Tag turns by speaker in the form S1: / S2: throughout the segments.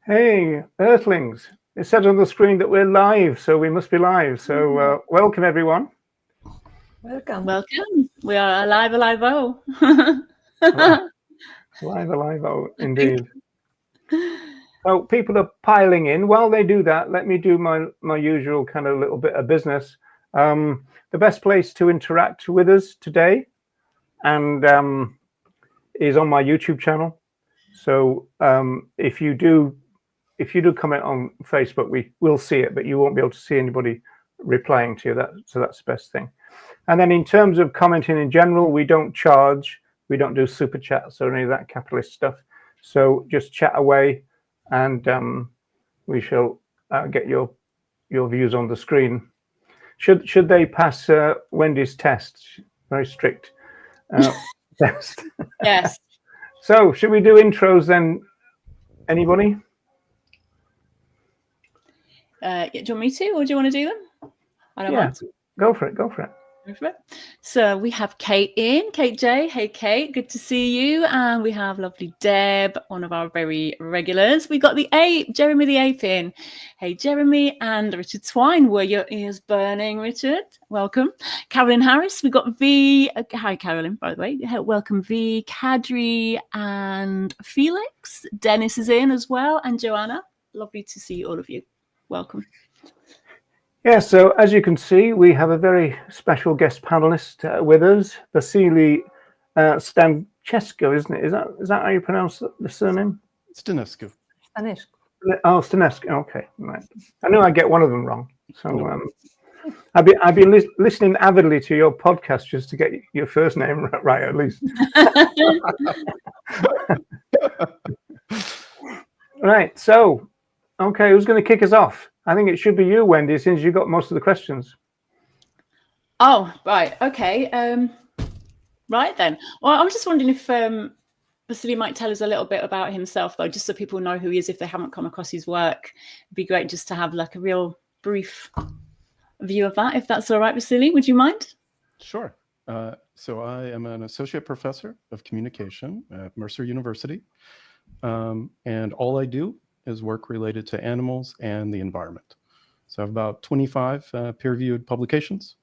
S1: Hey, Earthlings. It says on the screen that we're live, so we must be live. So welcome, everyone.
S2: Welcome. We are alive, oh.
S1: Alive, oh, indeed. So people are piling in. While they do that, let me do my usual kind of little bit of business. The best place to interact with us today and is on my YouTube channel. So if you do comment on Facebook, we will see it, but you won't be able to see anybody replying to you. So that's the best thing. And then in terms of commenting in general, we don't charge. We don't do super chats or any of that capitalist stuff. So just chat away, and we shall get your views on the screen. Should they pass Wendy's test? Very strict test.
S2: Yes.
S1: So should we do intros then? Anybody?
S2: Do you want me to, or do you want to do them? I don't mind.
S1: Go for it.
S2: So we have Kate in, Kate J. Hey, Kate, good to see you. And we have lovely Deb, one of our very regulars. We got the Ape, Jeremy the Ape in. Hey, Jeremy, and Richard Twine. Were your ears burning, Richard? Welcome. Carolyn Harris. We got V. Hi, Carolyn, by the way. Welcome, V, Kadri, and Felix. Dennis is in as well, and Joanna. Lovely to see all of you. Welcome.
S1: Yeah, so as you can see, we have a very special guest panelist with us, Vasile Stanescu, isn't it? Is that how you pronounce the surname?
S3: Stanescu.
S1: Oh, Stanescu. Okay, right. I know I get one of them wrong. So I've been listening avidly to your podcast just to get your first name right, at least. Right. So, okay, who's going to kick us off? I think it should be you, Wendy, since you got most of the questions.
S2: Oh, right. Okay. Right then. Well, I was just wondering if Vasile might tell us a little bit about himself, though, just so people know who he is if they haven't come across his work. It'd be great just to have like a real brief view of that, if that's all right, Vasile. Would you mind?
S3: Sure. So I am an associate professor of communication at Mercer University. And all I do is work related to animals and the environment. So I have about 25 peer-reviewed publications,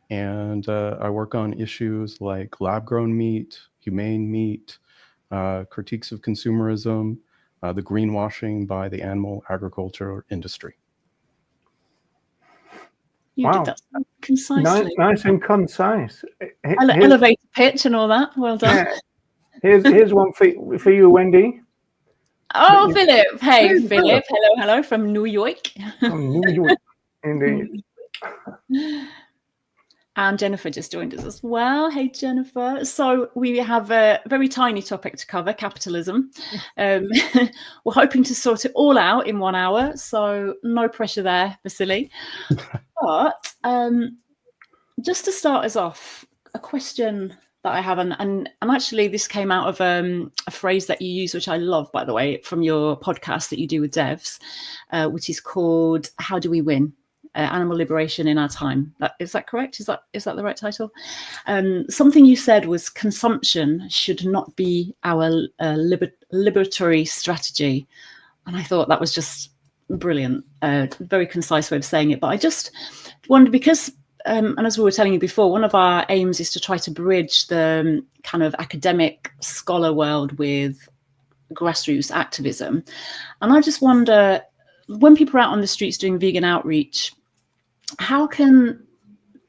S3: and I work on issues like lab-grown meat, humane meat, critiques of consumerism, the greenwashing by the animal agriculture industry.
S2: You did that concisely.
S1: Nice and concise.
S2: Elevator pitch and all that. Well done.
S1: Yeah. Here's one for you, Wendy.
S2: Oh, Philip. Hey, Philip. Hello from New York.
S1: From New York, indeed.
S2: And Jennifer just joined us as well. Hey, Jennifer. So we have a very tiny topic to cover, capitalism. We're hoping to sort it all out in 1 hour, so no pressure there, Vasile. But just to start us off, a question that I have, and actually this came out of a phrase that you use, which I love, by the way, from your podcast that you do with devs, which is called "How Do We Win? Animal Liberation in Our Time." Is that correct? Is that the right title? Something you said was consumption should not be our liberatory strategy, and I thought that was just brilliant. Very concise way of saying it, but I just wondered because. And as we were telling you before, one of our aims is to try to bridge the kind of academic scholar world with grassroots activism. And I just wonder, when people are out on the streets doing vegan outreach, how can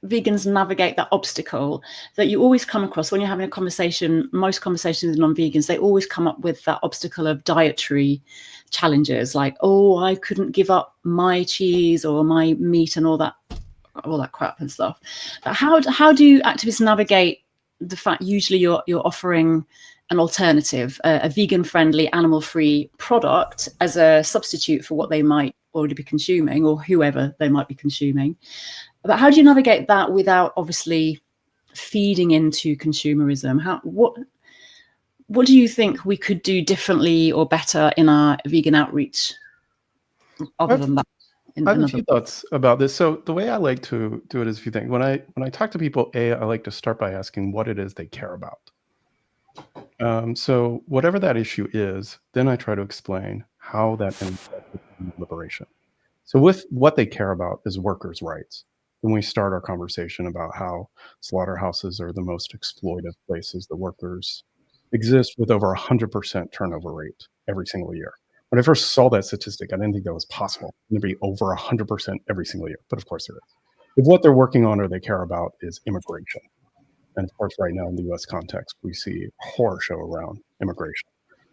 S2: vegans navigate that obstacle that you always come across when you're having a conversation? Most conversations with non-vegans, they always come up with that obstacle of dietary challenges, like, oh, I couldn't give up my cheese or my meat and all that crap and stuff. But how do activists navigate the fact usually you're offering an alternative, a vegan-friendly, animal-free product as a substitute for what they might already be consuming or whoever they might be consuming? But how do you navigate that without obviously feeding into consumerism? What do you think we could do differently or better in our vegan outreach other than that?
S3: I have a few thoughts about this. So the way I like to do it is a few things. When I talk to people, I like to start by asking what it is they care about. So whatever that issue is, then I try to explain how that intersects with liberation. So with what they care about is workers' rights. When we start our conversation about how slaughterhouses are the most exploitive places, the workers exist with over 100% turnover rate every single year. When I first saw that statistic, I didn't think that was possible. There'd be over 100% every single year, but of course there is. If what they're working on or they care about is immigration. And of course, right now in the US context, we see a horror show around immigration.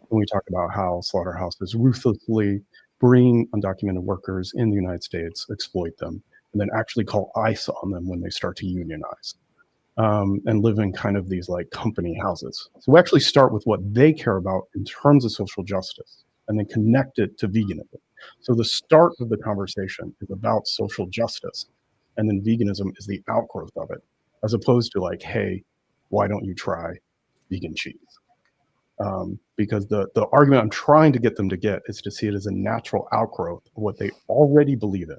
S3: When we talk about how slaughterhouses ruthlessly bring undocumented workers in the United States, exploit them, and then actually call ICE on them when they start to unionize, and live in kind of these like company houses. So we actually start with what they care about in terms of social justice and then connect it to veganism. So the start of the conversation is about social justice, and then veganism is the outgrowth of it, as opposed to like, hey, why don't you try vegan cheese? Because the argument I'm trying to get them to get is to see it as a natural outgrowth of what they already believe in.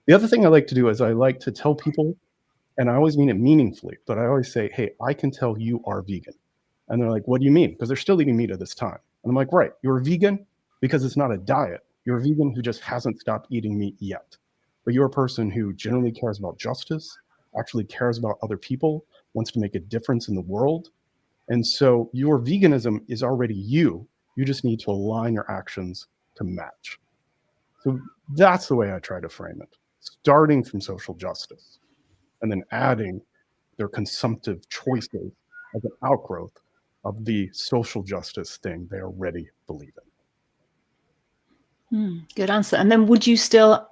S3: The other thing I like to do is I like to tell people, and I always mean it meaningfully, but I always say, hey, I can tell you are vegan. And they're like, what do you mean? Because they're still eating meat at this time. And I'm like, right, you're a vegan because it's not a diet. You're a vegan who just hasn't stopped eating meat yet. But you're a person who generally cares about justice, actually cares about other people, wants to make a difference in the world. And so your veganism is already you. You just need to align your actions to match. So that's the way I try to frame it, starting from social justice and then adding their consumptive choices as an outgrowth of the social justice thing they already believe in.
S2: Good answer. And then would you still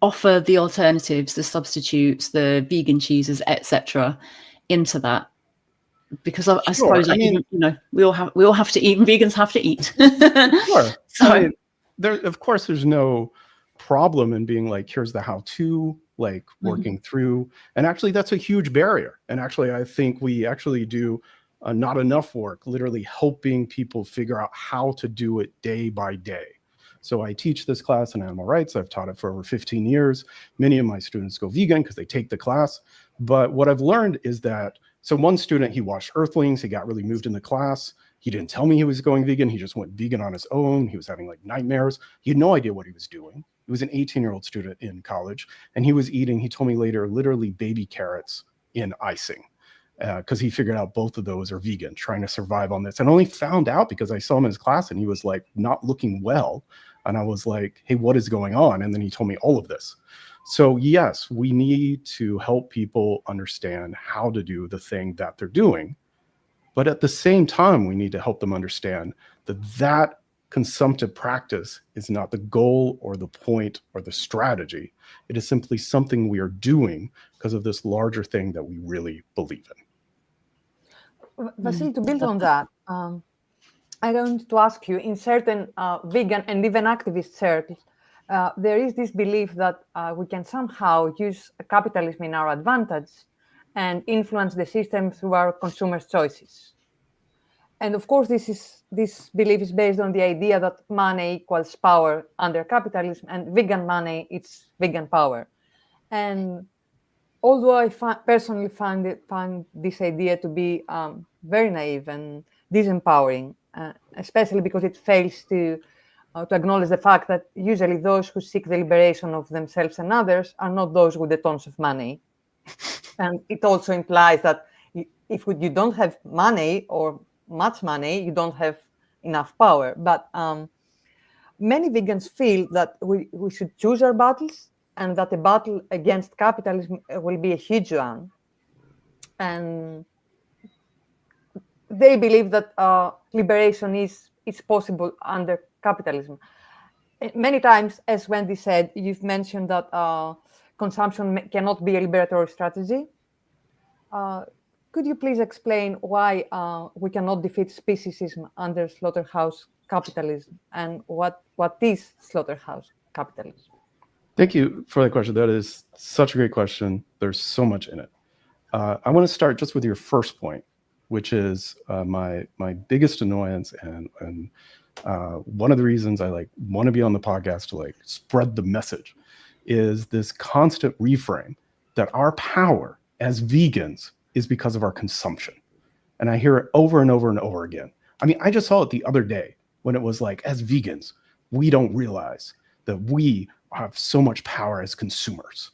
S2: offer the alternatives, the substitutes, the vegan cheeses, etc., into that? Because I suppose, like, you know, we all have to eat, and vegans have to eat.
S3: Sure.
S2: So
S3: I mean, of course, there's no problem in being like, here's the how-to, like working through, and actually that's a huge barrier. And actually, I think we actually do not enough work, literally helping people figure out how to do it day by day. So I teach this class in animal rights. I've taught it for over 15 years. Many of my students go vegan because they take the class. But what I've learned is that, so one student, he watched Earthlings. He got really moved in the class. He didn't tell me he was going vegan. He just went vegan on his own. He was having like nightmares. He had no idea what he was doing. He was an 18-year-old student in college, and he was eating, he told me later, literally baby carrots in icing, because he figured out both of those are vegan, trying to survive on this. And only found out because I saw him in his class and he was like not looking well. And I was like, hey, what is going on? And then he told me all of this. So yes, we need to help people understand how to do the thing that they're doing. But at the same time, we need to help them understand that that consumptive practice is not the goal or the point or the strategy. It is simply something we are doing because of this larger thing that we really believe in.
S4: Vasile, to build on that, I want to ask you, in certain vegan and even activist circles, there is this belief that we can somehow use capitalism in our advantage and influence the system through our consumers' choices. And of course, this belief is based on the idea that money equals power under capitalism, and vegan money, it's vegan power. And although I personally find this idea to be very naive and disempowering, especially because it fails to acknowledge the fact that usually those who seek the liberation of themselves and others are not those with the tons of money. And it also implies that if you don't have money or much money, you don't have enough power. But many vegans feel that we should choose our battles, and that the battle against capitalism will be a huge one. And they believe that liberation is possible under capitalism. Many times, as Wendy said, you've mentioned that consumption cannot be a liberatory strategy. Could you please explain why we cannot defeat speciesism under slaughterhouse capitalism, and what is slaughterhouse capitalism?
S3: Thank you for that question. That is such a great question. There's so much in it. I want to start just with your first point, which is my biggest annoyance, and one of the reasons I want to be on the podcast to spread the message is this constant reframe that our power as vegans is because of our consumption. And I hear it over and over and over again. I mean, I just saw it the other day when it was like, as vegans, we don't realize that we have so much power as consumers.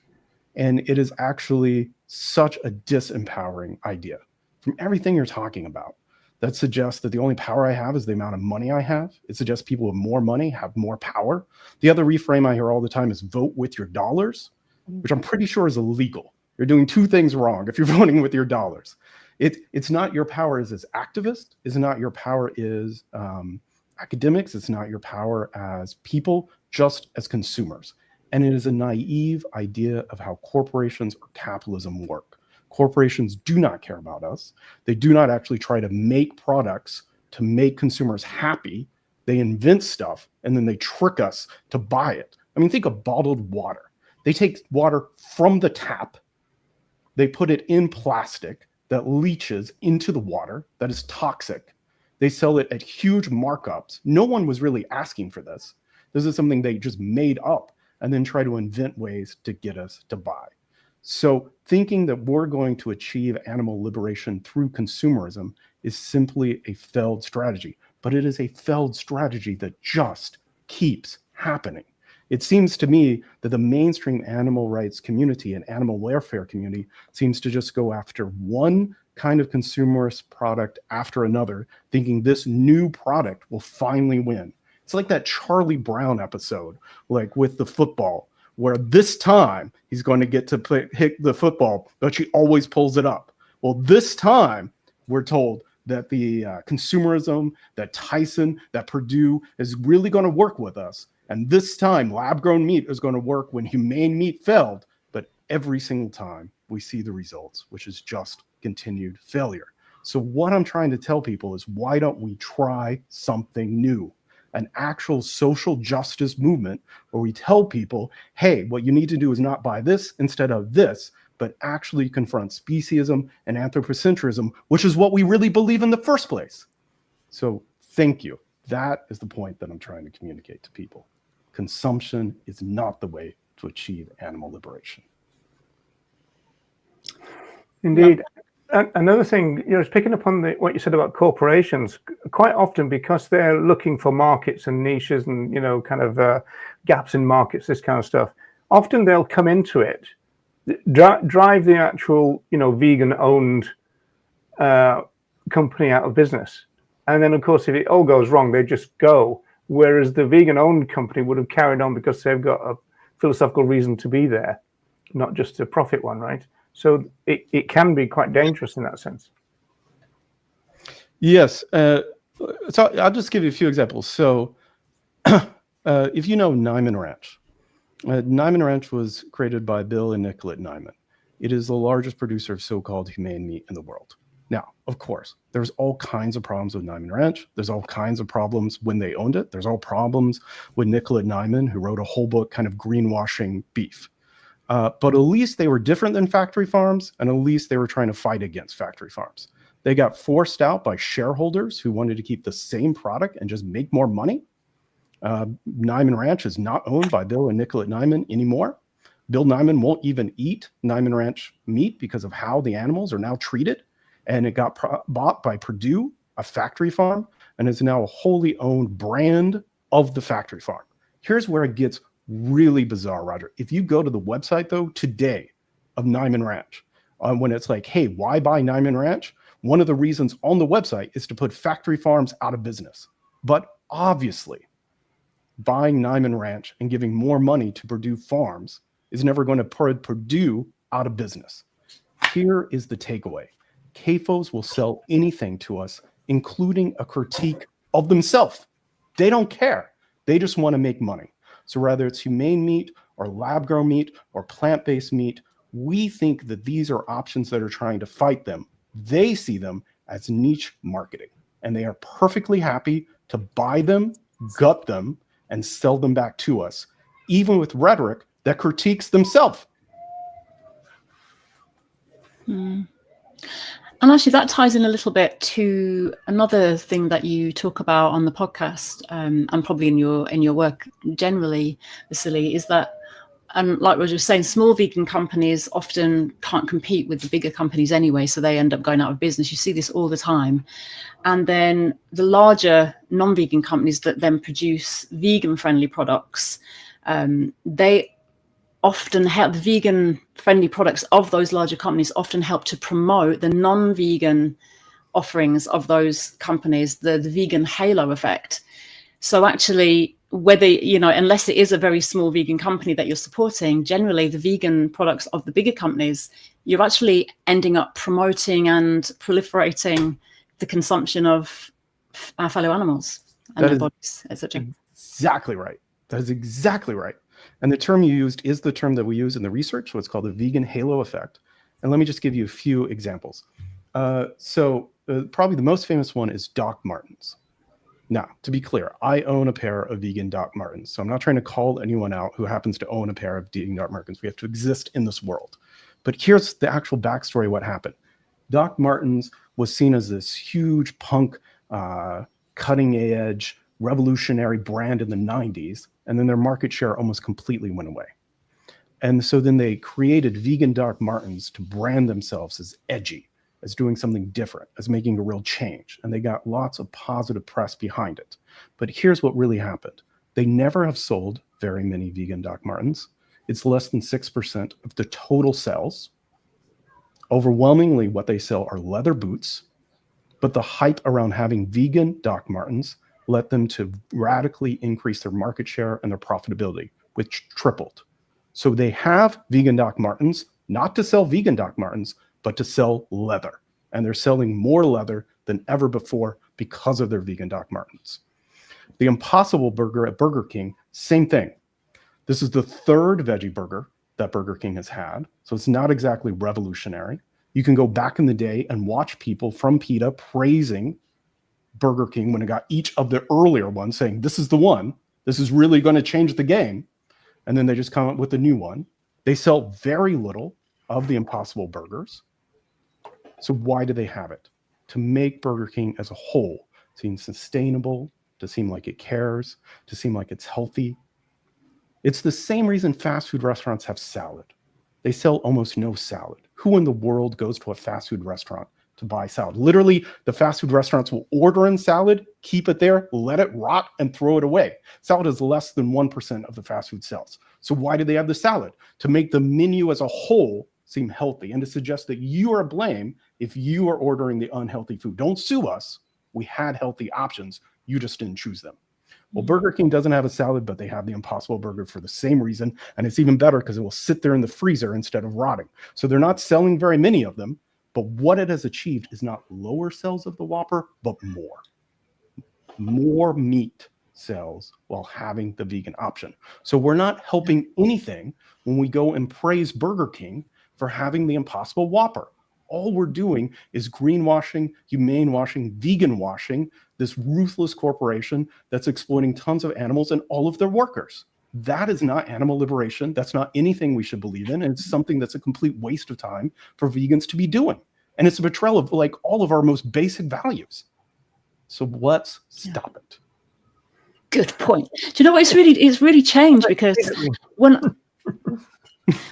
S3: And it is actually such a disempowering idea from everything you're talking about. That suggests that the only power I have is the amount of money I have. It suggests people with more money have more power. The other reframe I hear all the time is vote with your dollars, which I'm pretty sure is illegal. You're doing two things wrong if you're voting with your dollars. It's not your power as activists. It's not your power as academics. It's not your power as people, just as consumers. And it is a naive idea of how corporations or capitalism work. Corporations do not care about us. They do not actually try to make products to make consumers happy. They invent stuff and then they trick us to buy it. I mean, think of bottled water. They take water from the tap, they put it in plastic that leaches into the water that is toxic. They sell it at huge markups. No one was really asking for this. This is something they just made up and then try to invent ways to get us to buy. So thinking that we're going to achieve animal liberation through consumerism is simply a failed strategy, but it is a failed strategy that just keeps happening. It seems to me that the mainstream animal rights community and animal welfare community seems to just go after one kind of consumerist product after another, thinking this new product will finally win. It's like that Charlie Brown episode, like with the football, where this time he's going to get to hit the football, but she always pulls it up. Well, this time we're told that the consumerism, that Tyson, that Purdue is really going to work with us. And this time lab-grown meat is going to work when humane meat failed. But every single time we see the results, which is just continued failure. So what I'm trying to tell people is, why don't we try something new? An actual social justice movement where we tell people, hey, what you need to do is not buy this instead of this, but actually confront speciesism and anthropocentrism, which is what we really believe in the first place. So thank you. That is the point that I'm trying to communicate to people. Consumption is not the way to achieve animal liberation.
S1: Indeed. Another thing, is picking up on what you said about corporations. Quite often, because they're looking for markets and niches and kind of gaps in markets, this kind of stuff. Often they'll come into it, drive the actual vegan-owned company out of business, and then of course if it all goes wrong, they just go. Whereas the vegan-owned company would have carried on because they've got a philosophical reason to be there, not just a profit one, right? So it can be quite dangerous in that sense.
S3: Yes. So I'll just give you a few examples. So if you know Niman Ranch, Niman Ranch was created by Bill and Nicolette Niman. It is the largest producer of so-called humane meat in the world. Now, of course, there's all kinds of problems with Niman Ranch. There's all kinds of problems when they owned it. There's all problems with Nicolette Niman, who wrote a whole book kind of greenwashing beef. But at least they were different than factory farms, and at least they were trying to fight against factory farms. They got forced out by shareholders who wanted to keep the same product and just make more money. Niman Ranch is not owned by Bill and Nicolette Niman anymore. Bill Niman won't even eat Niman Ranch meat because of how the animals are now treated. And it got bought by Purdue, a factory farm, and is now a wholly owned brand of the factory farm. Here's where it gets really bizarre, Roger. If you go to the website, though, today of Niman Ranch, when it's like, hey, why buy Niman Ranch? One of the reasons on the website is to put factory farms out of business. But obviously, buying Niman Ranch and giving more money to Purdue Farms is never going to put Purdue out of business. Here is the takeaway. CAFOs will sell anything to us, including a critique of themselves. They don't care. They just want to make money. So whether it's humane meat or lab-grown meat or plant-based meat, we think that these are options that are trying to fight them. They see them as niche marketing, and they are perfectly happy to buy them, gut them, and sell them back to us, even with rhetoric that critiques themselves.
S2: And actually, that ties in a little bit to another thing that you talk about on the podcast, and probably in your work generally, Vasile, is that and like we were just saying, small vegan companies often can't compete with the bigger companies anyway, so they end up going out of business. You see this all the time. And then the larger non-vegan companies that then produce vegan-friendly products, they often help, the vegan-friendly products of those larger companies often help to promote the non-vegan offerings of those companies, the vegan halo effect. So actually, whether, you know, unless it is a very small vegan company that you're supporting, generally the vegan products of the bigger companies, you're actually ending up promoting and proliferating the consumption of our fellow animals and their bodies, etc.
S3: Exactly right. That is exactly right. And the term you used is the term that we use in the research, what's called the vegan halo effect. And let me just give you a few examples. Probably the most famous one is Doc Martens. Now, to be clear, I own a pair of vegan Doc Martens. So I'm not trying to call anyone out who happens to own a pair of vegan Doc Martens. We have to exist in this world. But here's the actual backstory of what happened. Doc Martens was seen as this huge punk, cutting edge, revolutionary brand in the 90s. And then their market share almost completely went away. And so then they created vegan Doc Martens to brand themselves as edgy, as doing something different, as making a real change. And they got lots of positive press behind it. But here's what really happened. They never have sold very many vegan Doc Martens. It's less than 6% of the total sales. Overwhelmingly, what they sell are leather boots. But the hype around having vegan Doc Martens led them to radically increase their market share and their profitability, which tripled. So they have vegan Doc Martens, not to sell vegan Doc Martens, but to sell leather. And they're selling more leather than ever before because of their vegan Doc Martens. The Impossible Burger at Burger King, same thing. This is the third veggie burger that Burger King has had. So it's not exactly revolutionary. You can go back in the day and watch people from PETA praising Burger King when it got each of the earlier ones, saying, this is the one. This is really going to change the game. And then they just come up with a new one. They sell very little of the Impossible Burgers. So why do they have it? To make Burger King as a whole seem sustainable, to seem like it cares, to seem like it's healthy. It's the same reason fast food restaurants have salad. They sell almost no salad. Who in the world goes to a fast food restaurant to buy salad? Literally, the fast food restaurants will order in salad, keep it there, let it rot, and throw it away. Salad is less than 1% of the fast food sales. So why do they have the salad? To make the menu as a whole seem healthy and to suggest that you are to blame if you are ordering the unhealthy food. Don't sue us. We had healthy options. You just didn't choose them. Well, Burger King doesn't have a salad, but they have the Impossible Burger for the same reason. And it's even better because it will sit there in the freezer instead of rotting. So they're not selling very many of them. But what it has achieved is not lower sales of the Whopper, but more. More meat sales while having the vegan option. So we're not helping anything when we go and praise Burger King for having the Impossible Whopper. All we're doing is greenwashing, humane washing, vegan washing, this ruthless corporation that's exploiting tons of animals and all of their workers. That is not animal liberation. That's not anything we should believe in. And it's something that's a complete waste of time for vegans to be doing. And it's a betrayal of like all of our most basic values. So let's stop it.
S2: Good point. Do you know what? It's really changed because when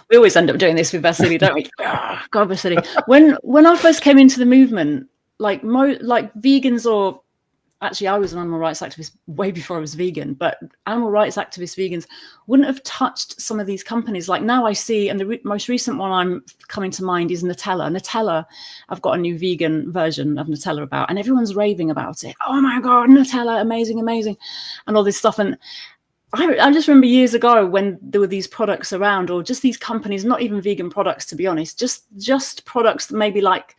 S2: we always end up doing this with Vasile, don't we? Oh, God, Vasile. When I first came into the movement, like vegans, or actually I was an animal rights activist way before I was vegan, but animal rights activist vegans wouldn't have touched some of these companies. Like now I see, and the most recent one I'm coming to mind is Nutella. Nutella, I've got a new vegan version of Nutella about, and everyone's raving about it. Oh my God, Nutella, amazing, amazing, and all this stuff. And I just remember years ago when there were these products around, or just these companies, not even vegan products, to be honest, just products that maybe like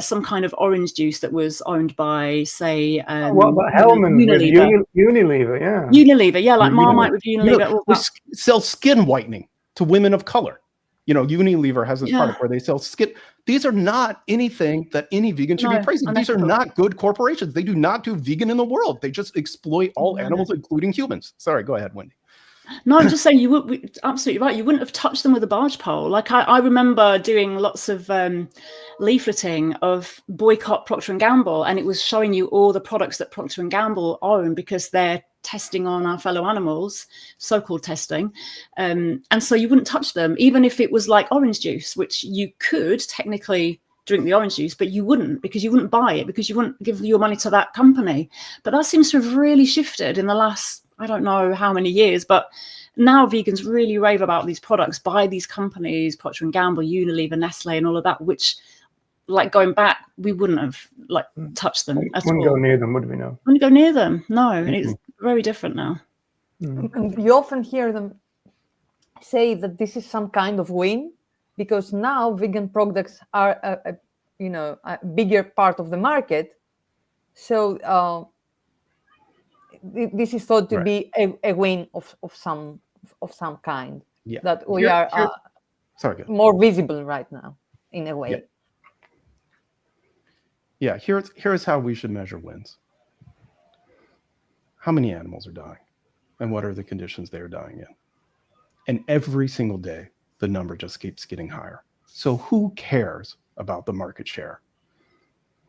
S2: some kind of orange juice that was owned by, say,
S1: what about Hellman
S2: Unilever?
S1: Unilever, yeah.
S2: Unilever, yeah, like Marmite with Unilever.
S3: We sell skin whitening to women of color. You know, Unilever has this product where they sell skin. These are not anything that any vegan should be praising. These are not good corporations. They do not do vegan in the world. They just exploit all animals, including humans. Sorry, go ahead, Wendy.
S2: No, I'm just saying you would absolutely right. You wouldn't have touched them with a barge pole. Like I remember doing lots of leafleting of boycott Procter and Gamble, and it was showing you all the products that Procter and Gamble own because they're testing on our fellow animals, so-called testing, and so you wouldn't touch them, even if it was like orange juice, which you could technically drink the orange juice, but you wouldn't, because you wouldn't buy it, because you wouldn't give your money to that company. But that seems to have really shifted in the last, I don't know how many years, but now vegans really rave about these products by these companies, Procter and Gamble, Unilever, Nestle, and all of that, which, like, going back, we wouldn't have like touched them at all.
S1: Wouldn't go near them, would we? No.
S2: Wouldn't go near them. No, and it's very different now.
S4: You often hear them say that this is some kind of win, because now vegan products are a bigger part of the market. So this is thought to be a win of some kind.
S3: Yeah.
S4: That we are more visible right now in a way.
S3: Yeah, here's how we should measure wins. How many animals are dying, and what are the conditions they are dying in? And every single day, the number just keeps getting higher. So who cares about the market share?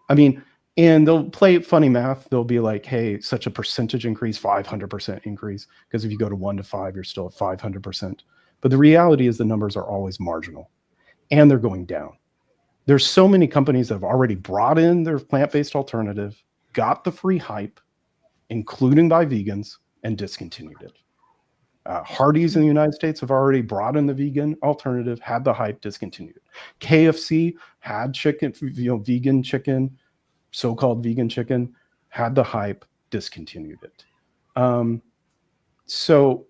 S3: I mean, and they'll play funny math. They'll be like, hey, such a percentage increase, 500% increase, because if you go to 1 to 5, you're still at 500%. But the reality is the numbers are always marginal, and they're going down. There's so many companies that have already brought in their plant-based alternative, got the free hype, including by vegans, and discontinued it. Hardee's in the United States have already brought in the vegan alternative, had the hype, discontinued it. KFC had chicken, vegan chicken, so-called vegan chicken, had the hype, discontinued it. So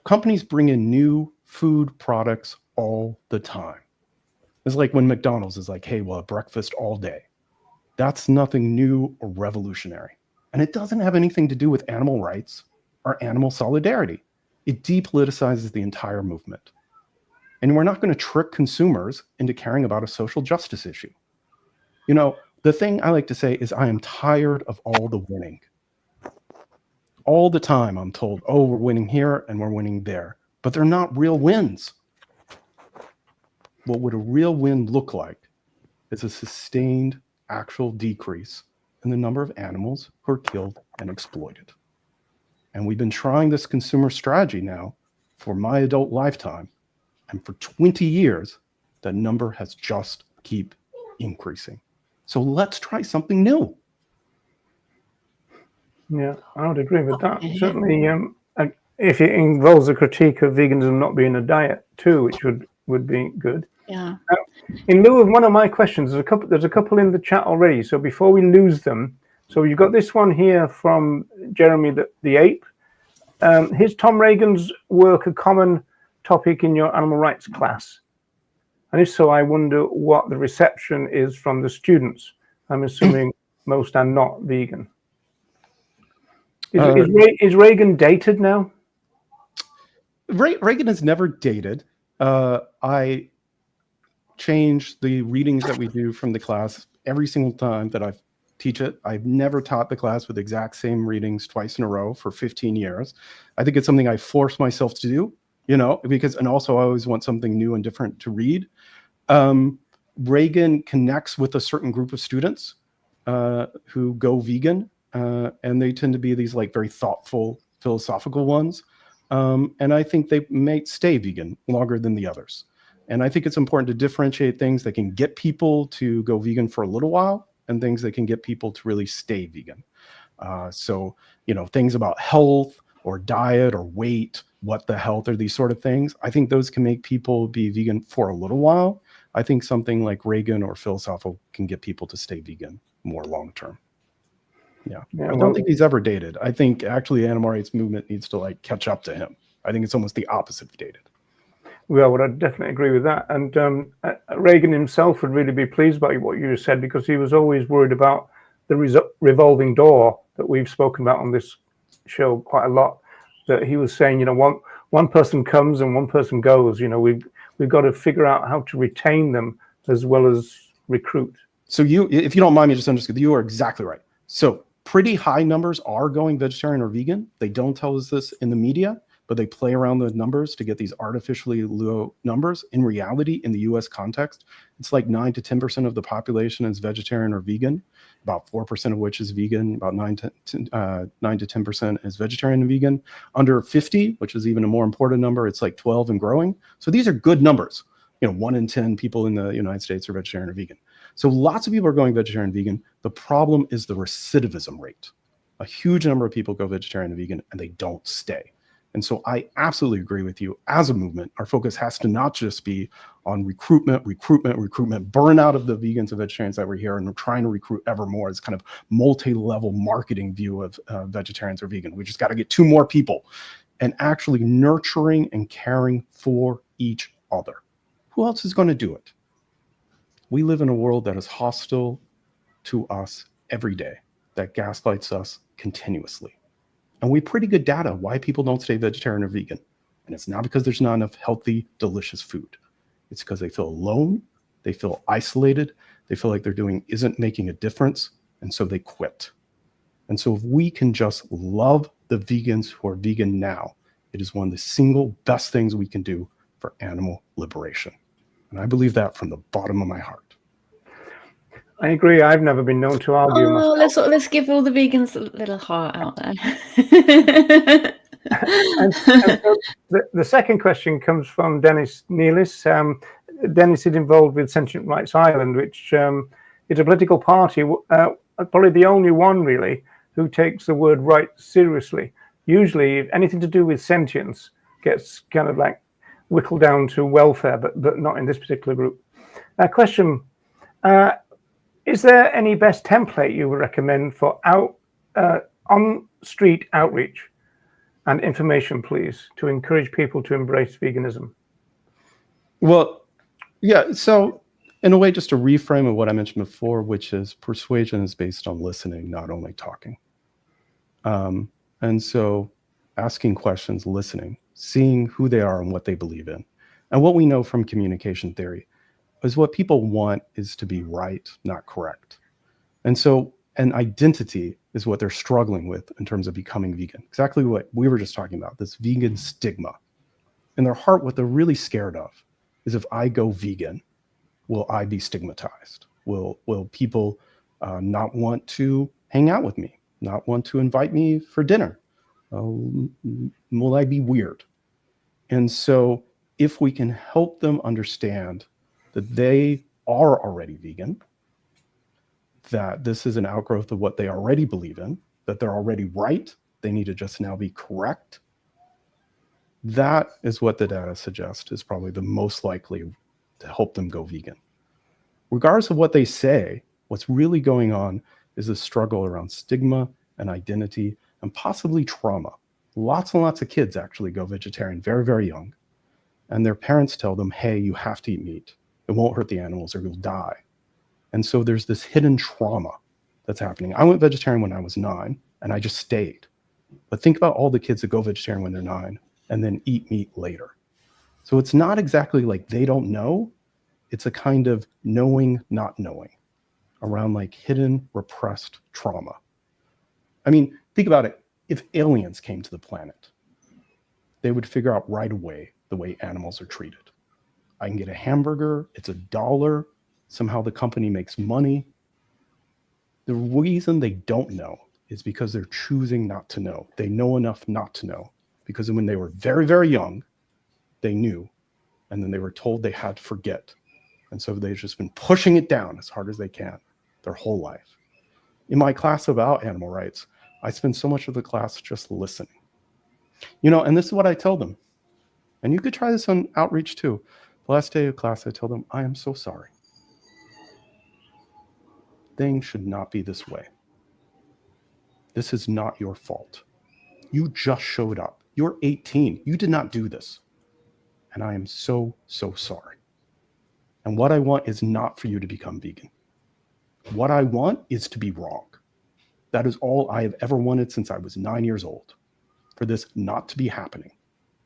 S3: companies bring in new food products all the time. It's like when McDonald's is like, hey, we'll have breakfast all day. That's nothing new or revolutionary. And it doesn't have anything to do with animal rights or animal solidarity. It depoliticizes the entire movement. And we're not going to trick consumers into caring about a social justice issue. The thing I like to say is I am tired of all the winning. All the time I'm told, oh, we're winning here and we're winning there. But they're not real wins. What would a real win look like is a sustained actual decrease in the number of animals who are killed and exploited. And we've been trying this consumer strategy now for my adult lifetime. And for 20 years, the number has just keep increasing. So let's try something new.
S1: Yeah, I would agree with that. Certainly, if it involves a critique of veganism not being a diet too, which would be good.
S2: Yeah.
S1: In lieu of one of my questions, there's a couple in the chat already. So before we lose them, so you've got this one here from Jeremy the Ape. Is Tom Reagan's work a common topic in your animal rights class? And if so, I wonder what the reception is from the students. I'm assuming most are not vegan. Is Reagan dated now?
S3: Reagan is never dated. I change the readings that we do from the class every single time that I teach it. I've never taught the class with the exact same readings twice in a row for 15 years. I think it's something I force myself to do, and also I always want something new and different to read. Reagan connects with a certain group of students who go vegan, and they tend to be these like very thoughtful, philosophical ones. And I think they may stay vegan longer than the others. And I think it's important to differentiate things that can get people to go vegan for a little while and things that can get people to really stay vegan. So, things about health or diet or weight, what the health are, these sort of things. I think those can make people be vegan for a little while. I think something like Reagan or philosophical can get people to stay vegan more long term. Yeah. I don't think he's ever dated. I think actually the animal rights movement needs to catch up to him. I think it's almost the opposite of dated.
S1: Well, I definitely agree with that. And Reagan himself would really be pleased by what you said, because he was always worried about the revolving door that we've spoken about on this show quite a lot. That he was saying, one person comes and one person goes. We've got to figure out how to retain them as well as recruit.
S3: So if you don't mind me just understanding, you are exactly right. So pretty high numbers are going vegetarian or vegan. They don't tell us this in the media. but they play around the numbers to get these artificially low numbers. In reality, in the US context, it's like 9 to 10% of the population is vegetarian or vegan, about 4% of which is vegan, about 9 to 10% is vegetarian and vegan. Under 50, which is even a more important number, it's like 12 and growing. So these are good numbers. 1 in 10 people in the United States are vegetarian or vegan. So lots of people are going vegetarian and vegan. The problem is the recidivism rate. A huge number of people go vegetarian and vegan and they don't stay. And so I absolutely agree with you. As a movement, our focus has to not just be on recruitment, burn out of the vegans and vegetarians that were here, and we're trying to recruit ever more. It's kind of multi-level marketing view of vegetarians or vegan. We just got to get 2 more people, and actually nurturing and caring for each other. Who else is going to do it? We live in a world that is hostile to us every day, that gaslights us continuously. And we have pretty good data why people don't stay vegetarian or vegan. And it's not because there's not enough healthy, delicious food. It's because they feel alone, they feel isolated, they feel like they're doing isn't making a difference, and so they quit. And so if we can just love the vegans who are vegan now, it is one of the single best things we can do for animal liberation. And I believe that from the bottom of my heart.
S1: I agree. I've never been known to argue myself.
S2: Let's give all the vegans a little heart out there.
S1: and so the second question comes from Dennis Nealis. Dennis is involved with Sentient Rights Ireland, which is a political party, probably the only one really, who takes the word right seriously. Usually anything to do with sentience gets kind of like whittled down to welfare, but not in this particular group. Question, is there any best template you would recommend for on-street outreach and information, please, to encourage people to embrace veganism?
S3: Well, yeah, so in a way, just a reframe of what I mentioned before, which is persuasion is based on listening, not only talking. And so asking questions, listening, seeing who they are and what they believe in. And what we know from communication theory is what people want is to be right, not correct. And so an identity is what they're struggling with in terms of becoming vegan. Exactly what we were just talking about, this vegan stigma. In their heart, what they're really scared of is if I go vegan, will I be stigmatized? Will people not want to hang out with me, not want to invite me for dinner? Will I be weird? And so if we can help them understand that they are already vegan, that this is an outgrowth of what they already believe in, that they're already right, they need to just now be correct, that is what the data suggests is probably the most likely to help them go vegan. Regardless of what they say, what's really going on is a struggle around stigma and identity and possibly trauma. Lots and lots of kids actually go vegetarian very, very young. And their parents tell them, hey, you have to eat meat. It won't hurt the animals or you'll die. And so there's this hidden trauma that's happening. I went vegetarian when I was 9 and I just stayed. But think about all the kids that go vegetarian when they're 9 and then eat meat later. So it's not exactly like they don't know. It's a kind of knowing, not knowing around like hidden, repressed trauma. I mean, think about it. If aliens came to the planet, they would figure out right away the way animals are treated. I can get a hamburger, it's $1, somehow the company makes money. The reason they don't know is because they're choosing not to know. They know enough not to know because when they were very, very young, they knew, and then they were told they had to forget. And so they've just been pushing it down as hard as they can their whole life. In my class about animal rights, I spend so much of the class just listening. And this is what I tell them. And you could try this on outreach too. The last day of class, I tell them, I am so sorry. Things should not be this way. This is not your fault. You just showed up. You're 18. You did not do this. And I am so, so sorry. And what I want is not for you to become vegan. What I want is to be wrong. That is all I have ever wanted since I was 9 years old. For this not to be happening.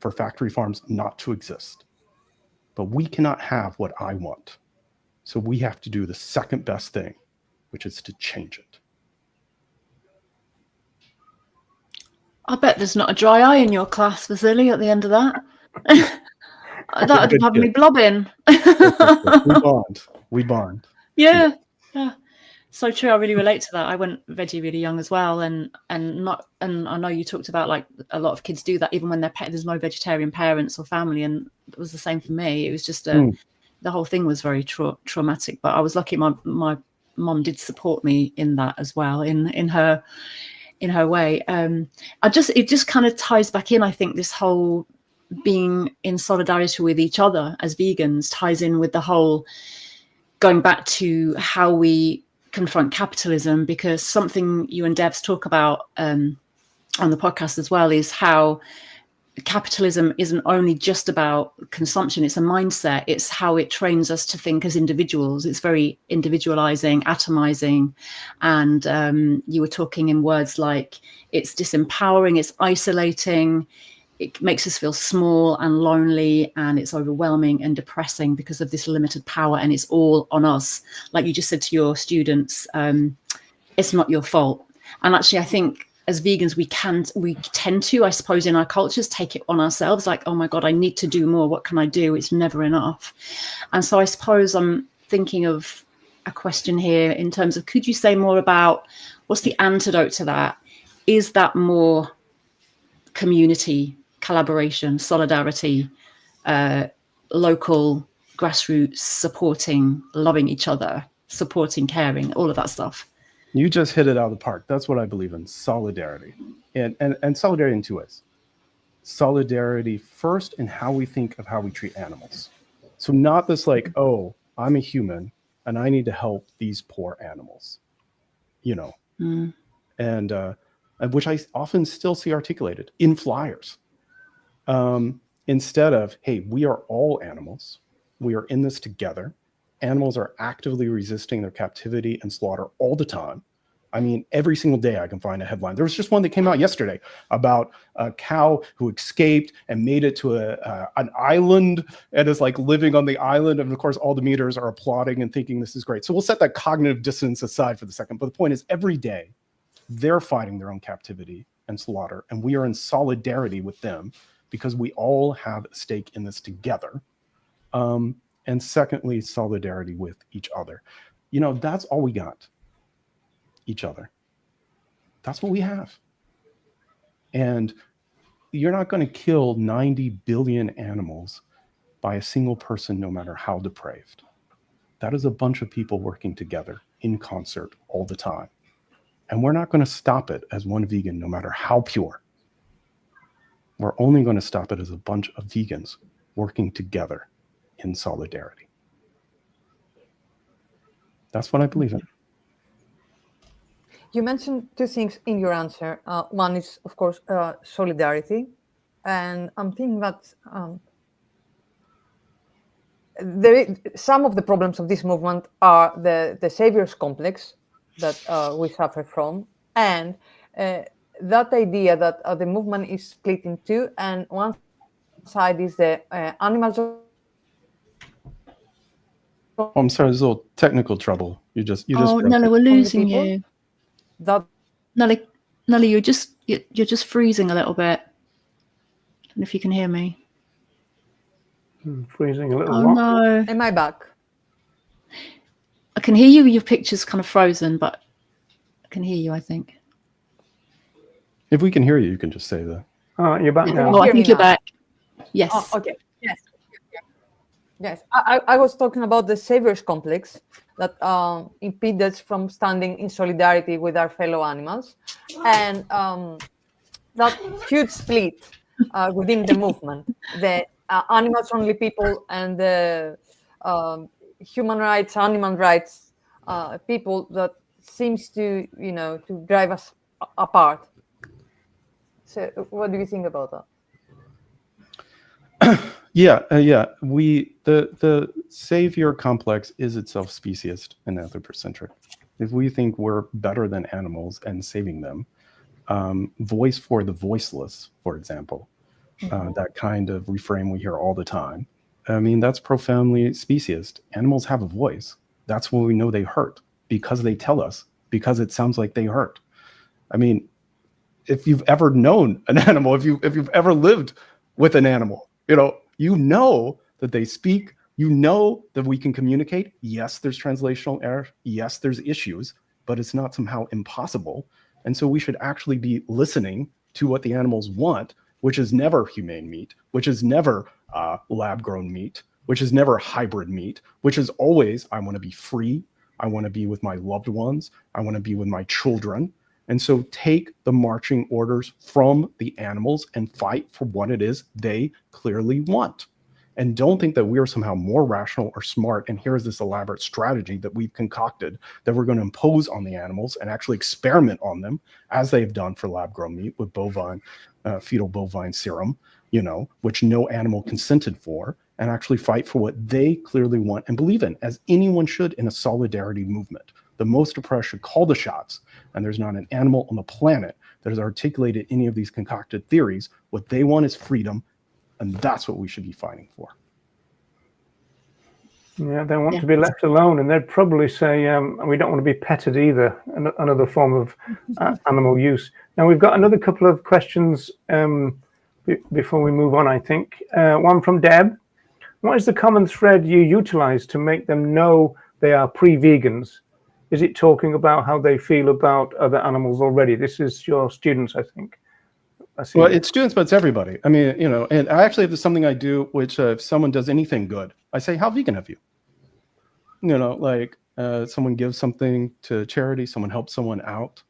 S3: For factory farms not to exist. But we cannot have what I want. So we have to do the second best thing, which is to change it.
S2: I bet there's not a dry eye in your class, Vasile, at the end of that. That would have me blobbing.
S3: We bond.
S2: Yeah. So true. I really relate to that. I went veggie really young as well, and I know you talked about like a lot of kids do that even when there's no vegetarian parents or family, and it was the same for me. It was just the whole thing was very traumatic. But I was lucky. My mom did support me in that as well, in her way. It just kind of ties back in. I think this whole being in solidarity with each other as vegans ties in with the whole going back to how we confront capitalism, because something you and Debs talk about on the podcast as well is how capitalism isn't only just about consumption, it's a mindset. It's how it trains us to think as individuals. It's very individualizing, atomizing, and you were talking in words like it's disempowering, it's isolating, it makes us feel small and lonely, and it's overwhelming and depressing because of this limited power, and it's all on us. Like you just said to your students, it's not your fault. And actually, I think as vegans, we tend to, I suppose, in our cultures, take it on ourselves. Like, oh my God, I need to do more. What can I do? It's never enough. And so I suppose I'm thinking of a question here in terms of, could you say more about what's the antidote to that? Is that more community, collaboration, solidarity, local grassroots supporting, loving each other, supporting, caring, all of that stuff?
S3: You just hit it out of the park. That's what I believe in, solidarity. And solidarity in two ways. Solidarity first in how we think of how we treat animals. So not this like, oh, I'm a human and I need to help these poor animals, and which I often still see articulated in flyers. Instead of, hey, we are all animals. We are in this together. Animals are actively resisting their captivity and slaughter all the time. I mean, every single day I can find a headline. There was just one that came out yesterday about a cow who escaped and made it to an island and is like living on the island. And of course, all the meters are applauding and thinking this is great. So we'll set that cognitive dissonance aside for the second. But the point is, every day they're fighting their own captivity and slaughter, and we are in solidarity with them because we all have a stake in this together. And secondly, solidarity with each other. That's all we got. Each other. That's what we have. And you're not going to kill 90 billion animals by a single person, no matter how depraved. That is a bunch of people working together in concert all the time. And we're not going to stop it as one vegan, no matter how pure. We're only going to stop it as a bunch of vegans working together in solidarity. That's what I believe in.
S4: You mentioned two things in your answer. One is, of course, solidarity. And I'm thinking that some of the problems of this movement are the savior's complex that we suffer from, and that idea that the movement is split in two, and one side is the animals.
S3: Oh, I'm sorry, there's a little technical trouble. You just.
S2: Oh, Nelly, we're losing you. Nelly, you're just freezing a little bit. I don't know if you can hear me.
S1: Freezing a little.
S2: Oh no!
S4: Am I back?
S2: I can hear you. Your picture's kind of frozen, but I can hear you, I think.
S3: If we can hear you, you can just say that.
S1: Oh, you're back now.
S2: Oh, I think you're back. Yes.
S4: Oh, okay. Yes. I was talking about the savior's complex that impedes us from standing in solidarity with our fellow animals, and that huge split within the movement, the animals-only people and the human rights, animal rights people that seems to drive us apart. So, what do you think about that?
S3: Yeah. The savior complex is itself speciesist and anthropocentric. If we think we're better than animals and saving them, voice for the voiceless, for example, that kind of refrain we hear all the time. I mean, that's profoundly speciesist. Animals have a voice. That's when we know they hurt, because they tell us, because it sounds like they hurt. I mean, if you've ever known an animal, if you've ever lived with an animal, you know that they speak, you know that we can communicate. Yes, there's translational error. Yes, there's issues, but it's not somehow impossible. And so we should actually be listening to what the animals want, which is never humane meat, which is never lab-grown meat, which is never hybrid meat, which is always, I want to be free. I want to be with my loved ones. I want to be with my children. And so take the marching orders from the animals and fight for what it is they clearly want. And don't think that we are somehow more rational or smart. And here's this elaborate strategy that we've concocted that we're going to impose on the animals and actually experiment on them, as they've done for lab-grown meat with fetal bovine serum, which no animal consented for, and actually fight for what they clearly want and believe in, as anyone should in a solidarity movement. The most oppressed should call the shots, and there's not an animal on the planet that has articulated any of these concocted theories. What they want is freedom, and that's what we should be fighting for.
S1: Yeah, they want to be left alone, and they'd probably say, we don't want to be petted either, another form of animal use. Now, we've got another couple of questions before we move on, I think. One from Deb. What is the common thread you utilize to make them know they are pre-vegans? Is it talking about how they feel about other animals already? This is your students, I think.
S3: Well, it's students, but it's everybody. I mean, and I actually have something I do, which if someone does anything good, I say, how vegan have you? Someone gives something to charity, someone helps someone out,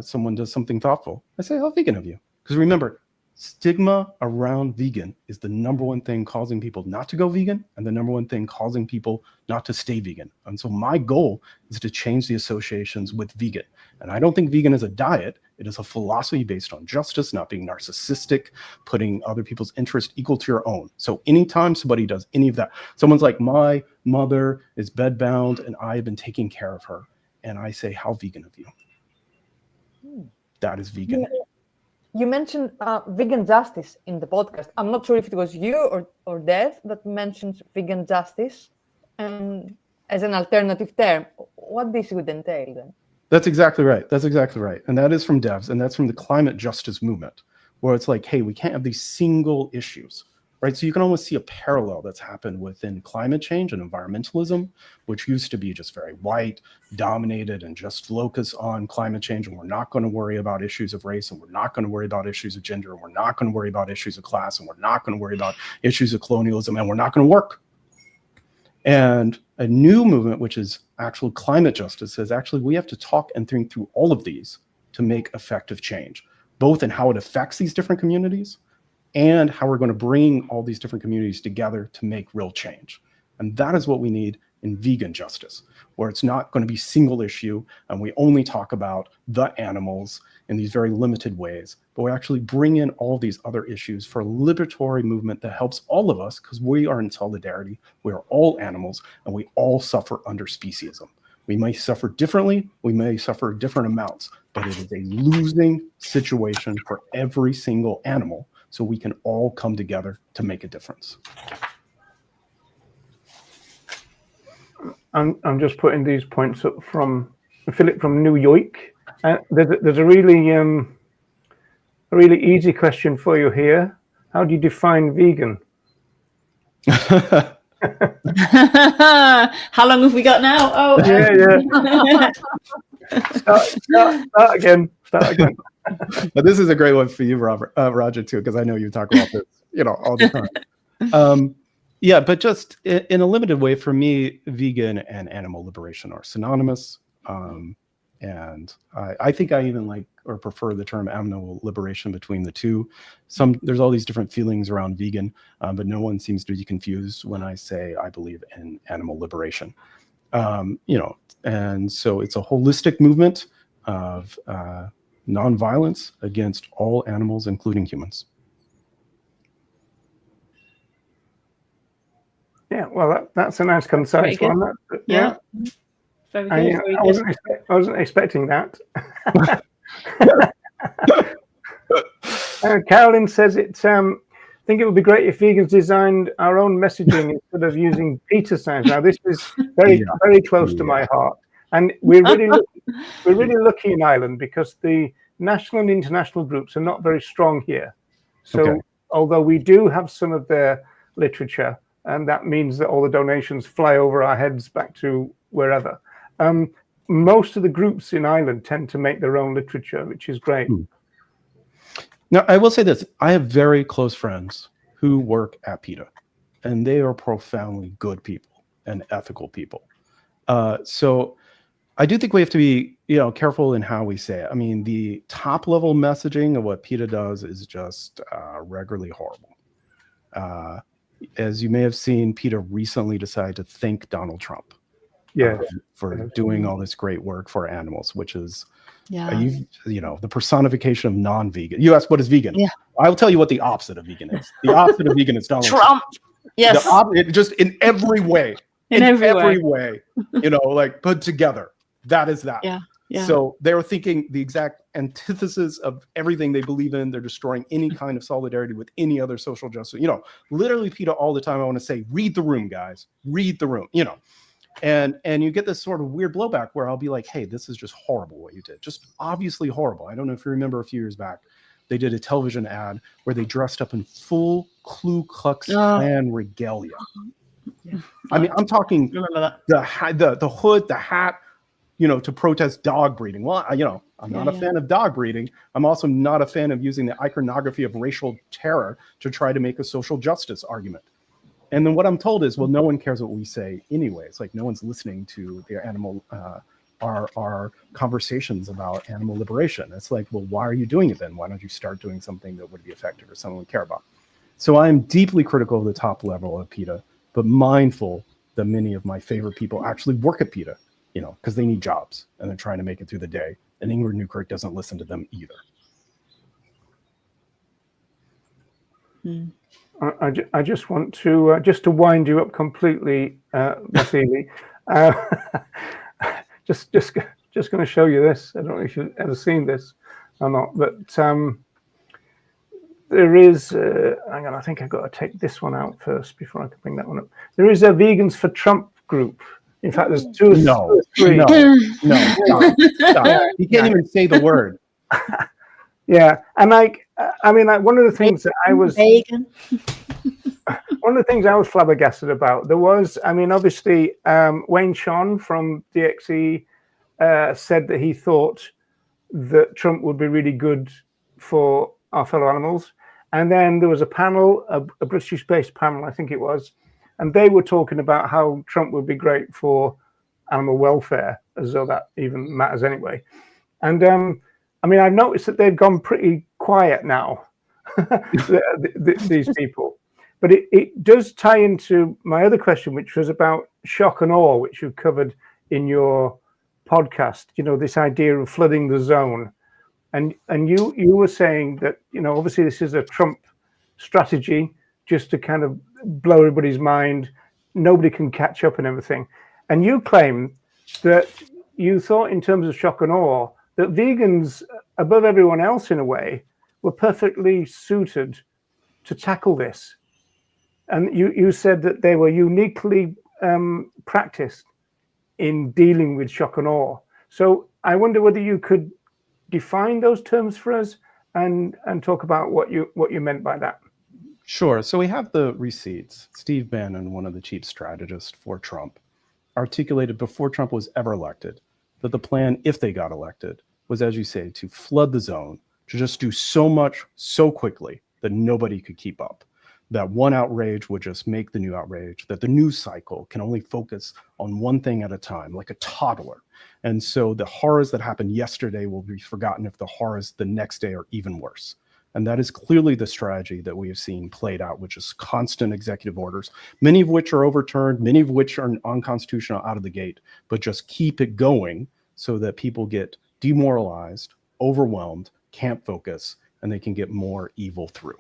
S3: someone does something thoughtful. I say, how vegan have you? Because remember, stigma around vegan is the number one thing causing people not to go vegan and the number one thing causing people not to stay vegan. And so my goal is to change the associations with vegan. And I don't think vegan is a diet. It is a philosophy based on justice, not being narcissistic, putting other people's interest equal to your own. So anytime somebody does any of that, someone's like, my mother is bedbound and I have been taking care of her. And I say, how vegan of you? That is vegan.
S4: Yeah. You mentioned vegan justice in the podcast. I'm not sure if it was you or Dev that mentioned vegan justice as an alternative term. What this would entail then?
S3: That's exactly right. That's exactly right. And that is from Devs, and that's from the climate justice movement, where it's like, hey, we can't have these single issues, right? So you can almost see a parallel that's happened within climate change and environmentalism, which used to be just very white, dominated, and just focus on climate change. And we're not going to worry about issues of race, and we're not going to worry about issues of gender, and we're not going to worry about issues of class, and we're not going to worry about issues of colonialism, and we're not going to work. And a new movement, which is actual climate justice, says actually we have to talk and think through all of these to make effective change, both in how it affects these different communities and how we're going to bring all these different communities together to make real change. And that is what we need in vegan justice, where it's not going to be single issue and we only talk about the animals in these very limited ways, but we actually bring in all these other issues for a liberatory movement that helps all of us, because we are in solidarity. We are all animals and we all suffer under speciesism. We may suffer differently, we may suffer different amounts, but it is a losing situation for every single animal. So we can all come together to make a difference.
S1: I'm just putting these points up from Philip from New York. There's a really easy question for you here. How do you define vegan?
S2: How long have we got now? Oh,
S1: yeah. Start again.
S3: But this is a great one for you, Roger, too, because I know you talk about this, all the time. Yeah, but just in a limited way, for me, vegan and animal liberation are synonymous. And I think I even like or prefer the term animal liberation between the two. There's all these different feelings around vegan, but no one seems to be confused when I say I believe in animal liberation. And so it's a holistic movement of nonviolence against all animals, including humans.
S1: Yeah, well, that's a nice concise one.
S2: Yeah. Very good.
S1: I wasn't expecting that. Carolyn says I think it would be great if vegans designed our own messaging instead of using Peter signs. Now, this is very close to my heart, and we're really lucky in Ireland because the national and international groups are not very strong here. So
S3: Okay.
S1: although we do have some of their literature, and that means that all the donations fly over our heads back to wherever, most of the groups in Ireland tend to make their own literature, which is great.
S3: Now, I will say this. I have very close friends who work at PETA, and they are profoundly good people and ethical people. So I do think we have to be, careful in how we say it. I mean, the top level messaging of what PETA does is just regularly horrible. As you may have seen, PETA recently decided to thank Donald Trump for doing all this great work for animals, which is, the personification of non-vegan. You asked, what is vegan?
S2: Yeah.
S3: I'll tell you what the opposite of vegan is. The opposite of vegan is Donald Trump.
S2: Yes.
S3: Just in every way. In every way, like put together. That is that.
S2: Yeah. Yeah.
S3: So they're thinking the exact antithesis of everything they believe in. They're destroying any kind of solidarity with any other social justice. Literally, PETA, all the time, I want to say, read the room, guys. Read the room, And you get this sort of weird blowback where I'll be like, hey, this is just horrible what you did. Just obviously horrible. I don't know if you remember a few years back, they did a television ad where they dressed up in full Ku Klux Klan regalia. Yeah. I mean, I'm talking the hood, the hat, to protest dog breeding. Well, I'm not a fan of dog breeding. I'm also not a fan of using the iconography of racial terror to try to make a social justice argument. And then what I'm told is, well, no one cares what we say anyway. It's like no one's listening to the animal, our conversations about animal liberation. It's like, well, why are you doing it then? Why don't you start doing something that would be effective or someone would care about? So I'm deeply critical of the top level of PETA, but mindful that many of my favorite people actually work at PETA, because they need jobs and they're trying to make it through the day. And Ingrid Newkirk doesn't listen to them either.
S1: I just want to just to wind you up completely, Vasile. Just going to show you this. I don't know if you've ever seen this or not, but there is. Hang on, I think I've got to take this one out first before I can bring that one up. There is a Vegans for Trump group. In fact, there's two or three.
S3: No, stop. You can't even say the word.
S1: Yeah, and one of the things that I was
S2: vegan.
S1: One of the things I was flabbergasted about, there was, obviously, Wayne Sean from DXE said that he thought that Trump would be really good for our fellow animals. And then there was a panel, a British-based panel, I think it was, and they were talking about how Trump would be great for animal welfare, as though that even matters anyway. And I've noticed that they've gone pretty quiet now, these people. But it does tie into my other question, which was about shock and awe, which you covered in your podcast, this idea of flooding the zone. And you were saying that, obviously this is a Trump strategy just to kind of blow everybody's mind. Nobody can catch up and everything. And you claim that you thought in terms of shock and awe that vegans, above everyone else in a way, were perfectly suited to tackle this. And you said that they were uniquely practiced in dealing with shock and awe. So I wonder whether you could define those terms for us and talk about what you meant by that.
S3: Sure. So we have the receipts. Steve Bannon, one of the chief strategists for Trump, articulated before Trump was ever elected that the plan, if they got elected, was, as you say, to flood the zone, to just do so much so quickly that nobody could keep up. That one outrage would just make the new outrage, that the news cycle can only focus on one thing at a time, like a toddler. And so the horrors that happened yesterday will be forgotten if the horrors the next day are even worse. And that is clearly the strategy that we have seen played out, which is constant executive orders, many of which are overturned, many of which are unconstitutional out of the gate, but just keep it going so that people get demoralized, overwhelmed, can't focus, and they can get more evil through.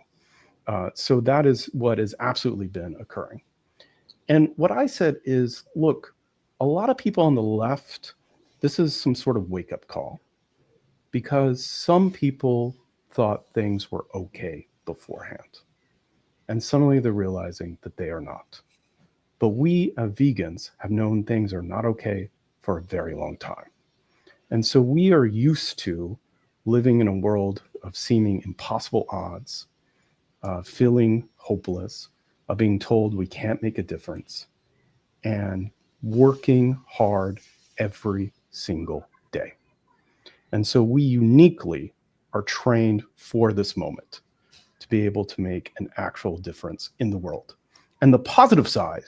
S3: So that is what has absolutely been occurring. And what I said is, look, a lot of people on the left, this is some sort of wake-up call, because some people thought things were okay beforehand. And suddenly they're realizing that they are not. But we vegans have known things are not okay for a very long time. And so we are used to living in a world of seeming impossible odds, feeling hopeless, of being told we can't make a difference, and working hard every single day. And so we uniquely are trained for this moment to be able to make an actual difference in the world. And the positive side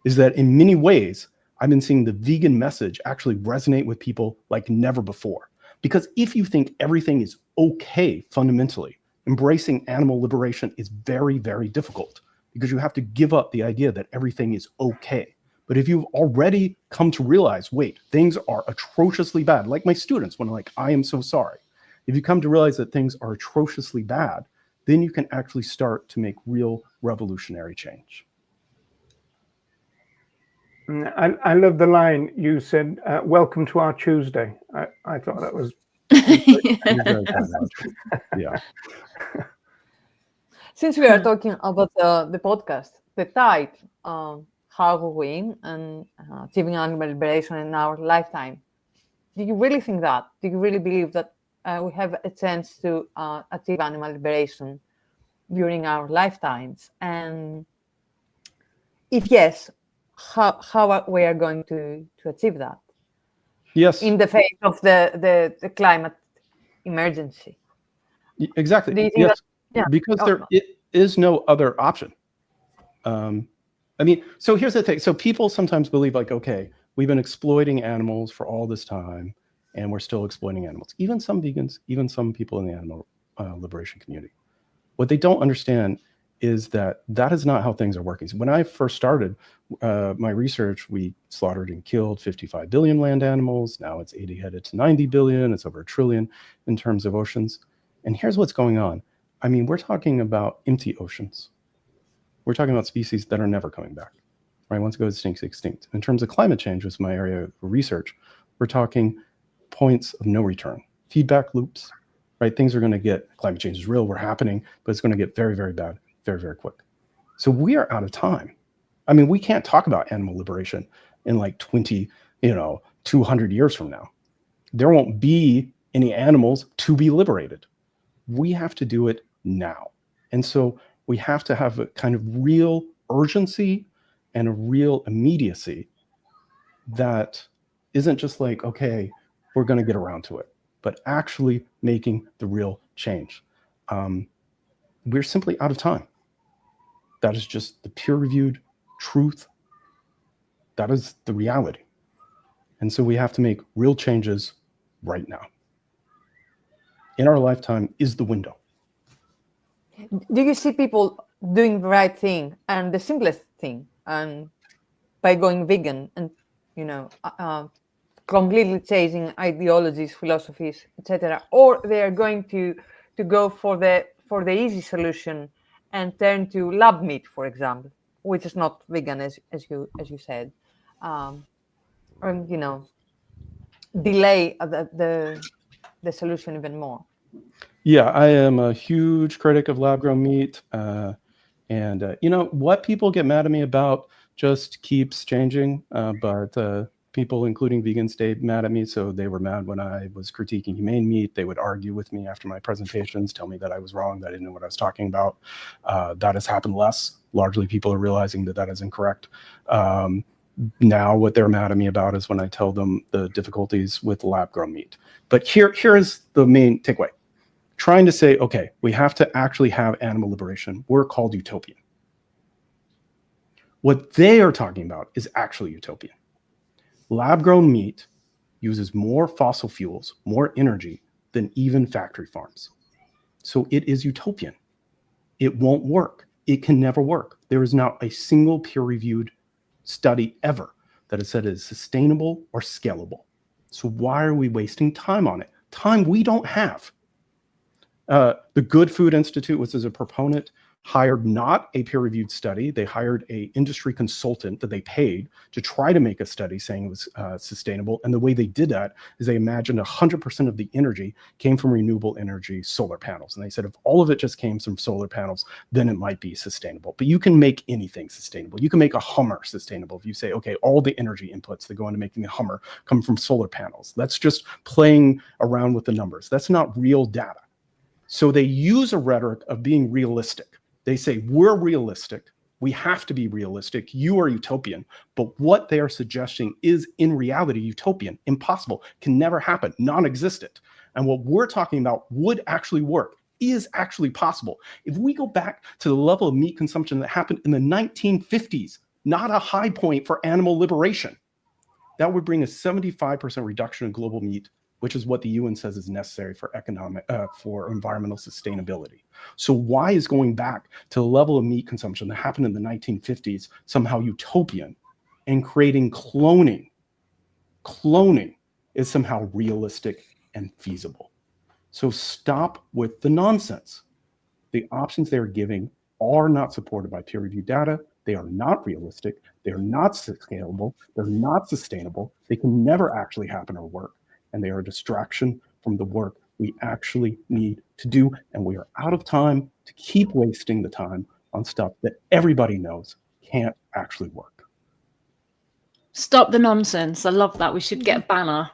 S3: is that in many ways, I've been seeing the vegan message actually resonate with people like never before. Because if you think everything is okay fundamentally, embracing animal liberation is very, very difficult because you have to give up the idea that everything is okay. But if you've already come to realize, wait, things are atrociously bad, like my students when like, I am so sorry. If you come to realize that things are atrociously bad, then you can actually start to make real revolutionary change.
S1: I love the line you said, welcome to our Tuesday. I thought that was...
S3: Yeah.
S4: Since we are talking about the podcast, the tide, how we win and achieving animal liberation in our lifetime, do you really think that? Do you really believe that we have a chance to achieve animal liberation during our lifetimes? And if yes, how we are going to achieve that?
S3: Yes.
S4: In the face of the climate emergency.
S3: Exactly.
S4: Do you think
S3: Because there is no other option. I mean, so here's the thing. So people sometimes believe like, okay, we've been exploiting animals for all this time and we're still exploiting animals. Even some vegans, even some people in the animal liberation community. What they don't understand is that that is not how things are working. So when I first started my research, we slaughtered and killed 55 billion land animals. Now it's 80 headed to 90 billion. It's over 1 trillion in terms of oceans. And here's what's going on. I mean, we're talking about empty oceans. We're talking about species that are never coming back, right? Once it goes extinct. In terms of climate change, which is my area of research, we're talking points of no return, feedback loops, right? Things are going to get, climate change is real, we're happening, but it's going to get very, very bad, very, very quick. So we are out of time. I mean, we can't talk about animal liberation in like 200 years from now. There won't be any animals to be liberated. We have to do it now. And so we have to have a kind of real urgency and a real immediacy that isn't just like, okay, we're going to get around to it, but actually making the real change. We're simply out of time. That is just the peer-reviewed truth. That is the reality. And so we have to make real changes right now. In our lifetime is the window.
S4: Do you see people doing the right thing and the simplest thing, and by going vegan and completely changing ideologies, philosophies, etc., or they are going to go for the easy solution and turn to lab meat, for example, which is not vegan as you said, and delay the solution even more?
S3: Yeah, I am a huge critic of lab-grown meat. What people get mad at me about just keeps changing. But people, including vegans, stayed mad at me. So they were mad when I was critiquing humane meat. They would argue with me after my presentations, tell me that I was wrong, that I didn't know what I was talking about. That has happened less. Largely, people are realizing that is incorrect. Now what they're mad at me about is when I tell them the difficulties with lab-grown meat. But here is the main takeaway. Trying to say, okay, we have to actually have animal liberation. We're called utopian. What they are talking about is actually utopian. Lab-grown meat uses more fossil fuels, more energy than even factory farms. So it is utopian. It won't work. It can never work. There is not a single peer-reviewed study ever that has said it is sustainable or scalable. So why are we wasting time on it? Time we don't have. The Good Food Institute, which is a proponent hired not a peer-reviewed study. They hired a industry consultant that they paid to try to make a study saying it was sustainable. And the way they did that is they imagined 100% of the energy came from renewable energy solar panels. And they said if all of it just came from solar panels, then it might be sustainable. But you can make anything sustainable. You can make a Hummer sustainable if you say, okay, all the energy inputs that go into making a Hummer come from solar panels. That's just playing around with the numbers. That's not real data. So they use a rhetoric of being realistic. They say, we're realistic. We have to be realistic. You are utopian. But what they are suggesting is in reality utopian, impossible, can never happen, non-existent. And what we're talking about would actually work, is actually possible. If we go back to the level of meat consumption that happened in the 1950s, not a high point for animal liberation, that would bring a 75% reduction in global meat, which is what the UN says is necessary for for environmental sustainability. So why is going back to the level of meat consumption that happened in the 1950s somehow utopian, and creating cloning is somehow realistic and feasible? So stop with the nonsense. The options they're giving are not supported by peer-reviewed data. They are not realistic. They're not scalable. They're not sustainable. They can never actually happen or work. And they are a distraction from the work we actually need to do. And we are out of time to keep wasting the time on stuff that everybody knows can't actually work.
S2: Stop the nonsense. I love that. We should get a banner.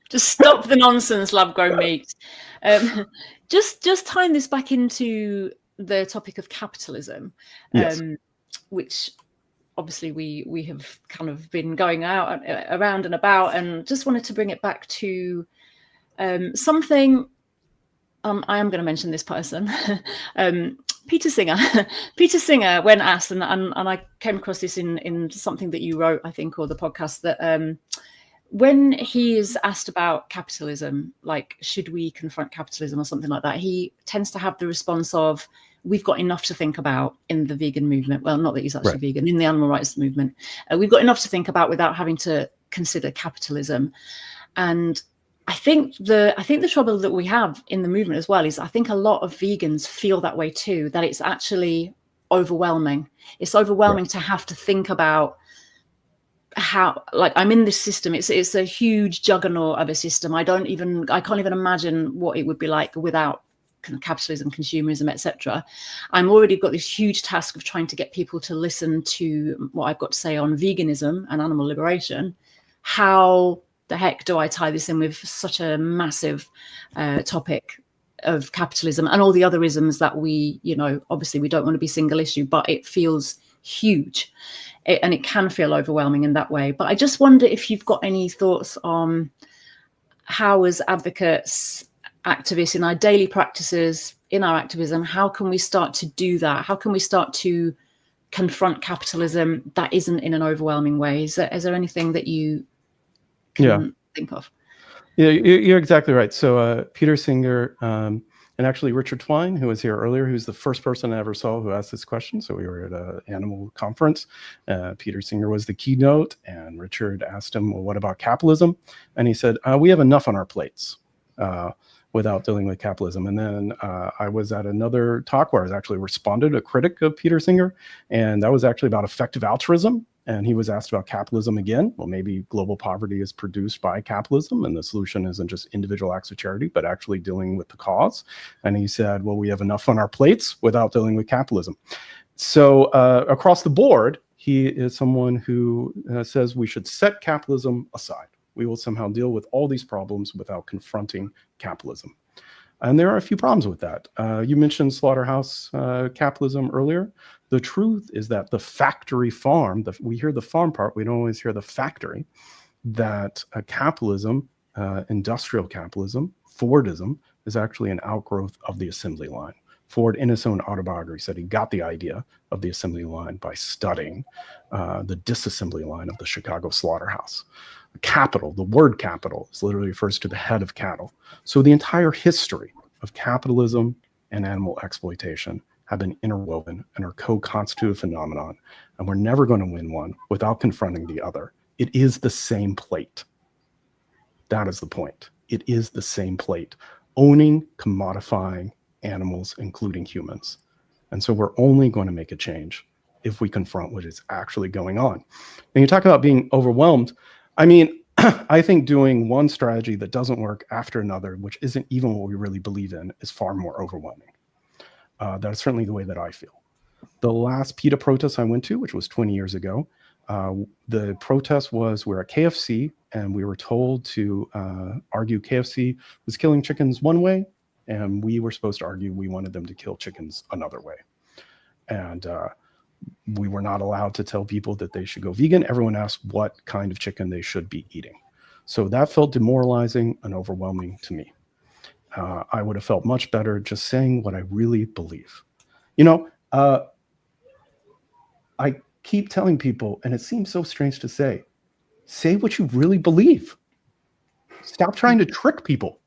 S2: Just stop the nonsense, lab grown meat. Just tying this back into the topic of capitalism,
S3: yes.
S2: Which obviously we have kind of been going out around and about, and just wanted to bring it back to something. I am going to mention this person, Peter Singer. Peter Singer, when asked, and I came across this in something that you wrote, I think, or the podcast, that when he is asked about capitalism, like should we confront capitalism or something like that, he tends to have the response of, we've got enough to think about in the vegan movement. Well, not that he's actually vegan, in the animal rights movement. We've got enough to think about without having to consider capitalism. And I think the trouble that we have in the movement as well is I think a lot of vegans feel that way too, that it's actually overwhelming. It's overwhelming to have to think about how, like, I'm in this system. It's a huge juggernaut of a system. I can't even imagine what it would be like without capitalism, consumerism, etc. I'm already got this huge task of trying to get people to listen to what I've got to say on veganism and animal liberation. How the heck do I tie this in with such a massive topic of capitalism and all the other isms that we, obviously we don't want to be single issue, but it feels huge and it can feel overwhelming in that way. But I just wonder if you've got any thoughts on how, as advocates, activists, in our daily practices, in our activism, how can we start to do that? How can we start to confront capitalism that isn't in an overwhelming way? Is there anything that you can think of?
S3: Yeah, you're exactly right. So Peter Singer and actually Richard Twine, who was here earlier, who's the first person I ever saw who asked this question. So we were at an animal conference. Peter Singer was the keynote, and Richard asked him, well, what about capitalism? And he said, we have enough on our plates without dealing with capitalism. And then I was at another talk where I was actually responded, a critic of Peter Singer, and that was actually about effective altruism. And he was asked about capitalism again. Well, maybe global poverty is produced by capitalism, and the solution isn't just individual acts of charity, but actually dealing with the cause. And he said, well, we have enough on our plates without dealing with capitalism. So across the board, he is someone who says we should set capitalism aside. We will somehow deal with all these problems without confronting capitalism. And there are a few problems with that. You mentioned slaughterhouse capitalism earlier. The truth is that the factory farm, we hear the farm part, we don't always hear the factory, that capitalism, industrial capitalism, Fordism, is actually an outgrowth of the assembly line. Ford, in his own autobiography, said he got the idea of the assembly line by studying the disassembly line of the Chicago slaughterhouse. Capital, the word capital, is literally refers to the head of cattle. So the entire history of capitalism and animal exploitation have been interwoven and are co-constitutive phenomenon, and we're never going to win one without confronting the other. It is the same plate. That is the point. It is the same plate. Owning, commodifying animals, including humans. And so we're only going to make a change if we confront what is actually going on. And you talk about being overwhelmed. I mean, I think doing one strategy that doesn't work after another, which isn't even what we really believe in, is far more overwhelming. That's certainly the way that I feel. The last PETA protest I went to, which was 20 years ago, the protest was we're at KFC, and we were told to argue KFC was killing chickens one way, and we were supposed to argue we wanted them to kill chickens another way. And we were not allowed to tell people that they should go vegan. Everyone asked what kind of chicken they should be eating. So that felt demoralizing and overwhelming to me. I would have felt much better just saying what I really believe. You know, I keep telling people, and it seems so strange to say what you really believe. Stop trying to trick people.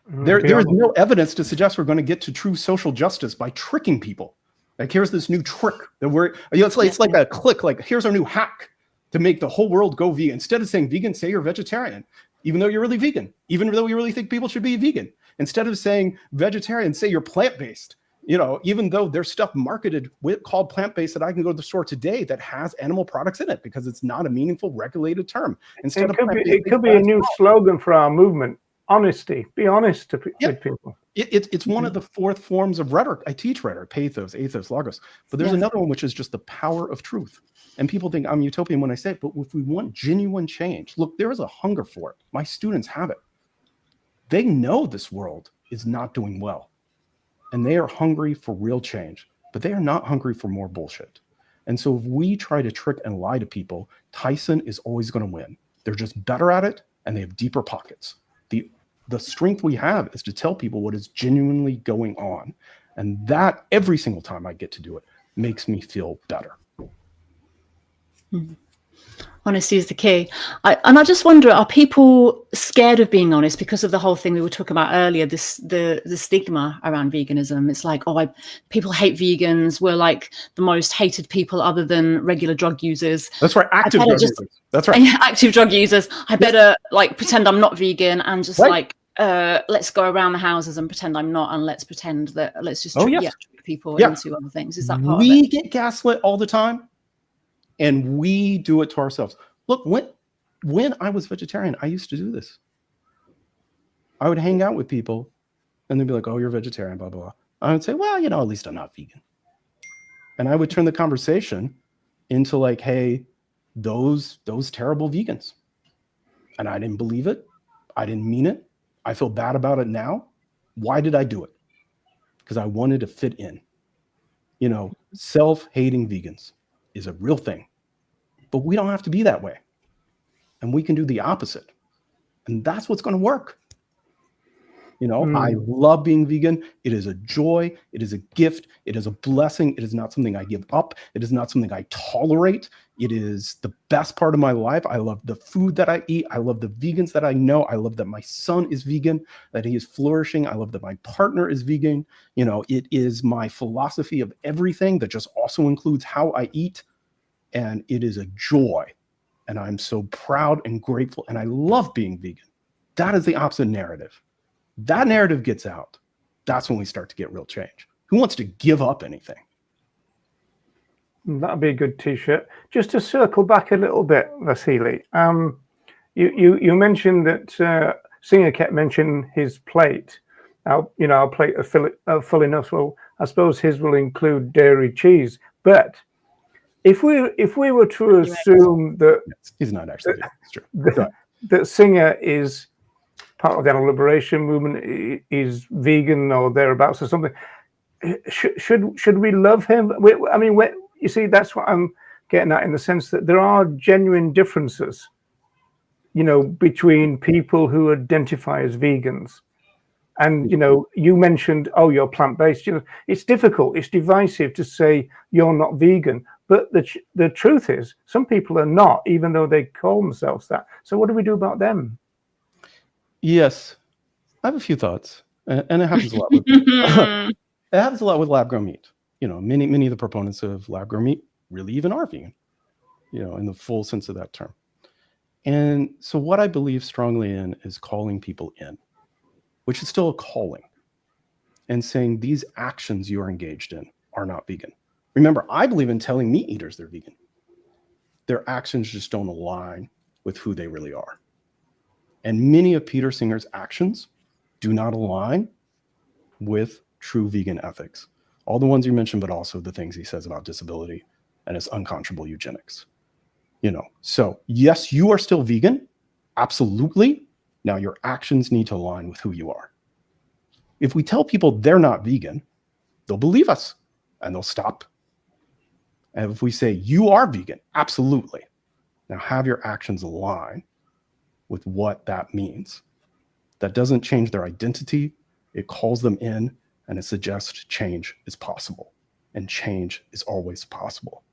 S3: There is no evidence to suggest we're going to get to true social justice by tricking people. Like, here's this new trick that it's like a click, like here's our new hack to make the whole world go vegan. Instead of saying vegan, say you're vegetarian, even though you're really vegan, even though you really think people should be vegan. Instead of saying vegetarian, say you're plant-based. You know, even though there's stuff marketed called plant-based that I can go to the store today that has animal products in it because it's not a meaningful regulated term. Instead
S1: it could be a new slogan for our movement. Honesty. Be honest with people.
S3: It's one of the fourth forms of rhetoric. I teach rhetoric, pathos, ethos, logos. But there's another one, which is just the power of truth. And people think I'm utopian when I say it, but if we want genuine change, look, there is a hunger for it. My students have it. They know this world is not doing well. And they are hungry for real change, but they are not hungry for more bullshit. And so if we try to trick and lie to people, Tyson is always going to win. They're just better at it, and they have deeper pockets. The strength we have is to tell people what is genuinely going on. And that, every single time I get to do it, makes me feel better.
S2: Mm-hmm. Honesty is the key. I just wonder, are people scared of being honest because of the whole thing we were talking about earlier, the stigma around veganism? It's like, people hate vegans. We're like the most hated people other than regular drug users.
S3: That's right. Active drug users. That's right.
S2: Active drug users. I better pretend I'm not vegan and just let's go around the houses and pretend I'm not, and let's pretend that let's just trick people into other things. Is that part of it?
S3: We get gaslit all the time. And we do it to ourselves. Look, when I was vegetarian, I used to do this. I would hang out with people and they'd be like, oh, you're vegetarian, blah, blah, blah. I would say, well, at least I'm not vegan. And I would turn the conversation into like, hey, those terrible vegans. And I didn't believe it. I didn't mean it. I feel bad about it now. Why did I do it? Because I wanted to fit in. Self-hating vegans is a real thing. But we don't have to be that way. And we can do the opposite. And that's what's going to work. I love being vegan. It is a joy. It is a gift. It is a blessing. It is not something I give up. It is not something I tolerate. It is the best part of my life. I love the food that I eat. I love the vegans that I know. I love that my son is vegan, that he is flourishing. I love that my partner is vegan. It is my philosophy of everything that just also includes how I eat. And it is a joy. And I'm so proud and grateful. And I love being vegan. That is the opposite narrative. That narrative gets out. That's when we start to get real change. Who wants to give up anything?
S1: That'd be a good T-shirt. Just to circle back a little bit, Vasile. You mentioned that Singer kept mentioning his plate. Our plate are full enough. Well, I suppose his will include dairy, cheese, but if we were to assume that
S3: he's not actually, it's true.
S1: that Singer is part of the animal liberation movement, is vegan or thereabouts or something, should we love him? You see, that's what I'm getting at, in the sense that there are genuine differences, between people who identify as vegans. And, you mentioned, you're plant-based. It's difficult. It's divisive to say you're not vegan. But the truth is, some people are not, even though they call themselves that. So what do we do about them?
S3: Yes. I have a few thoughts. And it happens a lot. It happens a lot with lab-grown meat. Many of the proponents of lab-grown meat really even are vegan, in the full sense of that term. And so what I believe strongly in is calling people in, which is still a calling. and saying these actions you are engaged in are not vegan. Remember, I believe in telling meat eaters they're vegan. Their actions just don't align with who they really are. And many of Peter Singer's actions do not align with true vegan ethics. All the ones you mentioned, but also the things he says about disability and his unconscionable eugenics. So yes, you are still vegan. Absolutely. Now your actions need to align with who you are. If we tell people they're not vegan, they'll believe us and they'll stop. And if we say you are vegan, absolutely. Now have your actions align with what that means. That doesn't change their identity. It calls them in and it suggests change is possible. And change is always possible.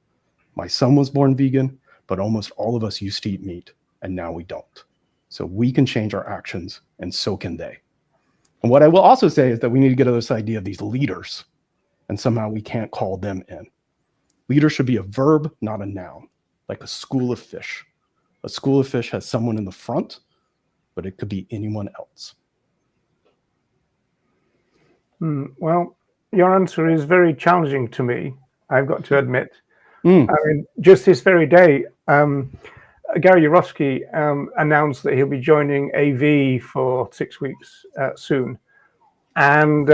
S3: My son was born vegan, but almost all of us used to eat meat, and now we don't. So we can change our actions, and so can they. And what I will also say is that we need to get over this idea of these leaders, and somehow we can't call them in. Leader should be a verb, not a noun, like a school of fish. A school of fish has someone in the front, but it could be anyone else.
S1: Well, your answer is very challenging to me, I've got to admit. I mean, just this very day, Gary Yourofsky announced that he'll be joining AV for 6 weeks soon. And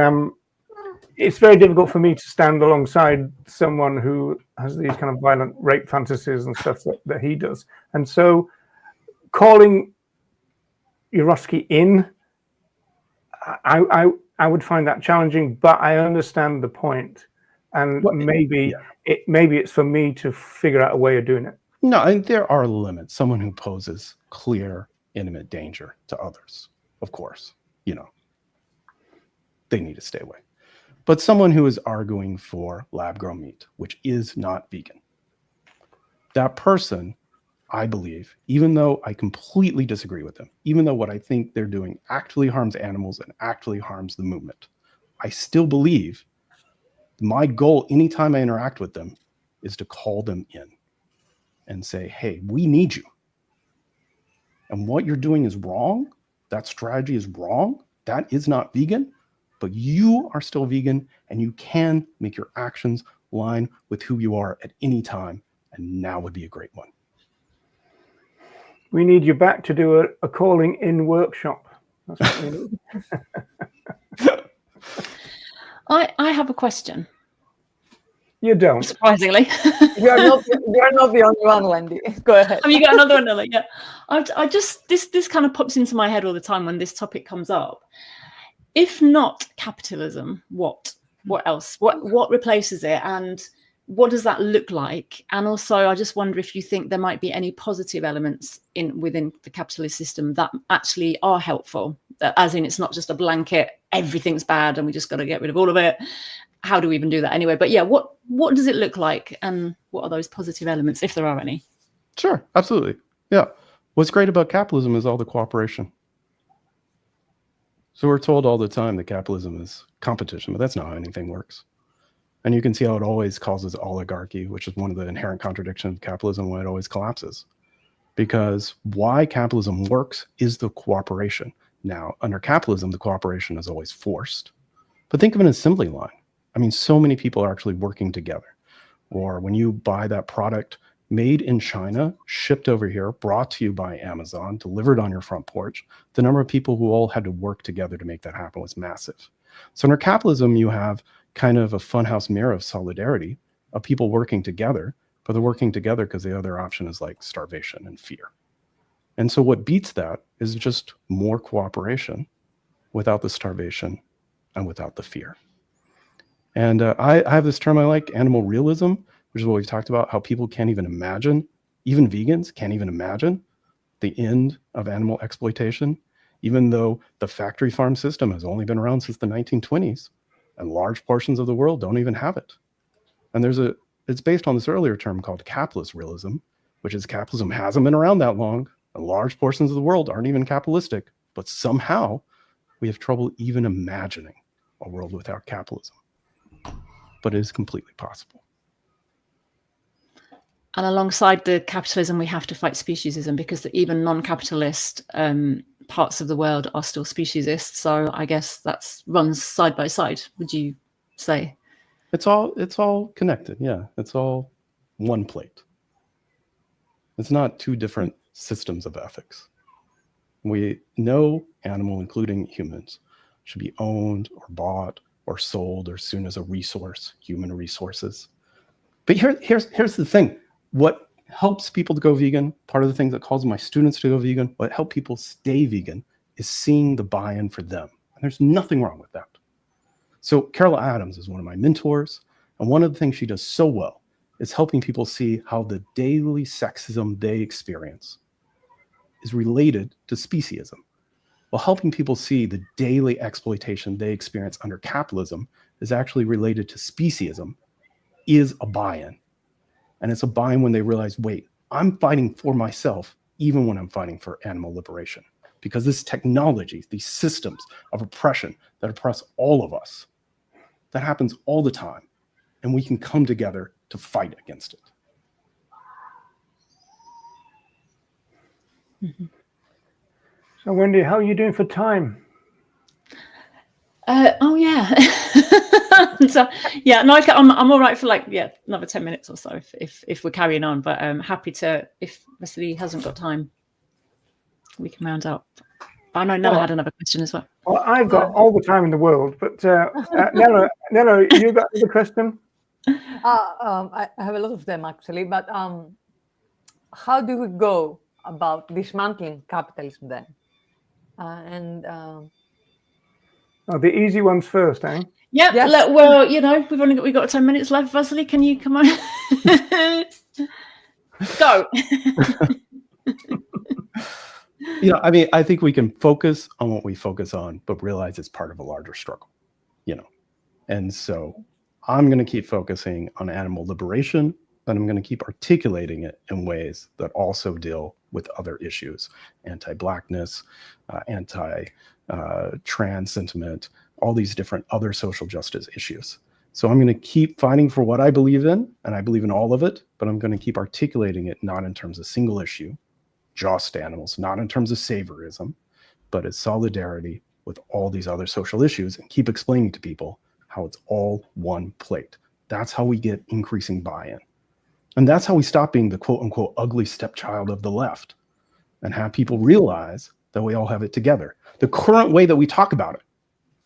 S1: it's very difficult for me to stand alongside someone who has these kind of violent rape fantasies and stuff that he does. And so calling Yourofsky in, I would find that challenging, but I understand the point. And maybe it's for me to figure out a way of doing it.
S3: No, and there are limits. Someone who poses clear, imminent danger to others, of course, they need to stay away. But someone who is arguing for lab-grown meat, which is not vegan, that person, I believe, even though I completely disagree with them, even though what I think they're doing actually harms animals and actually harms the movement, I still believe my goal anytime I interact with them is to call them in and say, hey, we need you. And what you're doing is wrong. That strategy is wrong. That is not vegan, but you are still vegan and you can make your actions line with who you are at any time. And now would be a great one.
S1: We need you back to do a calling in workshop. That's what we need.
S2: I have a question.
S1: You don't.
S2: Surprisingly.
S4: You're not the only one, Wendy. Go ahead.
S2: Have you got another one, Lily? Yeah. I just this kind of pops into my head all the time when this topic comes up. If not capitalism, what else? What replaces it, and what does that look like? And also, I just wonder if you think there might be any positive elements within the capitalist system that actually are helpful. As in, it's not just a blanket, everything's bad, and we just got to get rid of all of it. How do we even do that anyway? But yeah, what does it look like, and what are those positive elements, if there are any?
S3: Sure, absolutely. Yeah. What's great about capitalism is all the cooperation. So we're told all the time that capitalism is competition, but that's not how anything works. And you can see how it always causes oligarchy, which is one of the inherent contradictions of capitalism, why it always collapses. Because why capitalism works is the cooperation. Now, under capitalism, the cooperation is always forced. But think of an assembly line. I mean, so many people are actually working together. Or when you buy that product made in China, shipped over here, brought to you by Amazon, delivered on your front porch, the number of people who all had to work together to make that happen was massive. So under capitalism, you have kind of a funhouse mirror of solidarity of people working together, but they're working together because the other option is like starvation and fear. And so what beats that is just more cooperation without the starvation and without the fear. And I have this term I like, animal realism, which is what we've talked about, how people can't even imagine, even vegans can't even imagine the end of animal exploitation, even though the factory farm system has only been around since the 1920s, and large portions of the world don't even have it. And it's based on this earlier term called capitalist realism, which is capitalism hasn't been around that long, and large portions of the world aren't even capitalistic, but somehow we have trouble even imagining a world without capitalism. But it is completely possible.
S2: And alongside the capitalism, we have to fight speciesism, because even non-capitalist parts of the world are still speciesist. So I guess that's runs side by side, would you say?
S3: It's all connected. Yeah, it's all one plate. It's not two different systems of ethics. No animal, including humans, should be owned or bought or sold or seen as a resource, human resources. But here's the thing. What helps people to go vegan, part of the things that causes my students to go vegan, what helps people stay vegan is seeing the buy-in for them. And there's nothing wrong with that. So Carol Adams is one of my mentors. And one of the things she does so well is helping people see how the daily sexism they experience is related to speciesism. Well, helping people see the daily exploitation they experience under capitalism is actually related to speciesism is a buy-in. And it's a buy-in when they realize, wait, I'm fighting for myself even when I'm fighting for animal liberation. Because this technology, these systems of oppression that oppress all of us, that happens all the time. And we can come together to fight against it.
S2: Mm-hmm.
S1: So Wendy, how are you doing for time?
S2: Oh yeah. So yeah, no, I'm all right for like another 10 minutes or so if we're carrying on. But I'm happy to, if Vasile hasn't got time, we can round up. But I know Nella had another question as well.
S1: Well, I've got all the time in the world, but Nella, you got the question?
S4: I have a lot of them actually, but how do we go about dismantling capitalism then?
S1: The easy ones first, eh?
S2: Yep.
S4: Yes.
S2: Well, we've got 10 minutes left. Vasile, can you come on? Go.
S3: I think we can focus on what we focus on, but realize it's part of a larger struggle, And so I'm going to keep focusing on animal liberation, but I'm going to keep articulating it in ways that also deal with other issues, anti-Blackness, anti-trans sentiment, all these different other social justice issues. So I'm going to keep fighting for what I believe in, and I believe in all of it, but I'm going to keep articulating it not in terms of single issue, just animals, not in terms of saviorism, but as solidarity with all these other social issues, and keep explaining to people how it's all one plate. That's how we get increasing buy-in. And that's how we stop being the quote unquote ugly stepchild of the left and have people realize that we all have it together. The current way that we talk about it,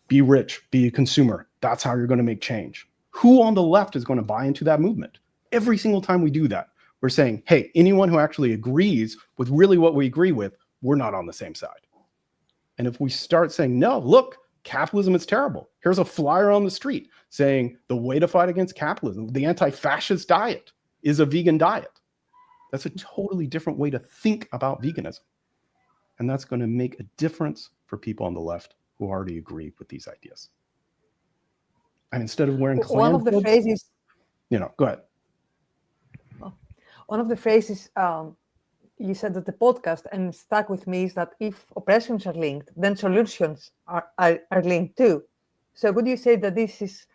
S3: be rich, be a consumer, that's how you're going to make change. Who on the left is going to buy into that movement? Every single time we do that, we're saying, hey, anyone who actually agrees with really what we agree with, we're not on the same side. And if we start saying, no, look, capitalism is terrible. Here's a flyer on the street saying the way to fight against capitalism, the anti-fascist diet, is a vegan diet. That's a totally different way to think about veganism. And that's going to make a difference for people on the left who already agree with these ideas. And instead of wearing
S4: one of the phrases,
S3: go ahead.
S4: One of the phrases you said at the podcast and stuck with me is that if oppressions are linked, then solutions are linked too. So would you say that this is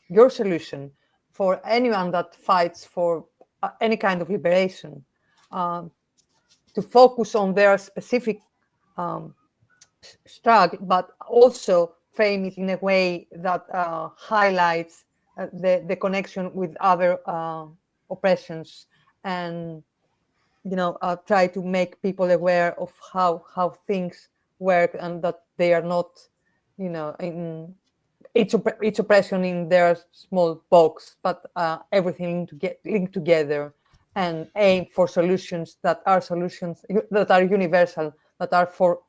S4: your solution for anyone that fights for any kind of liberation, to focus on their specific struggle, but also frame it in a way that highlights the connection with other oppressions, and try to make people aware of how things work, and that they are not in each oppression in their small box, but everything linked together, and aim for solutions that are universal, that are for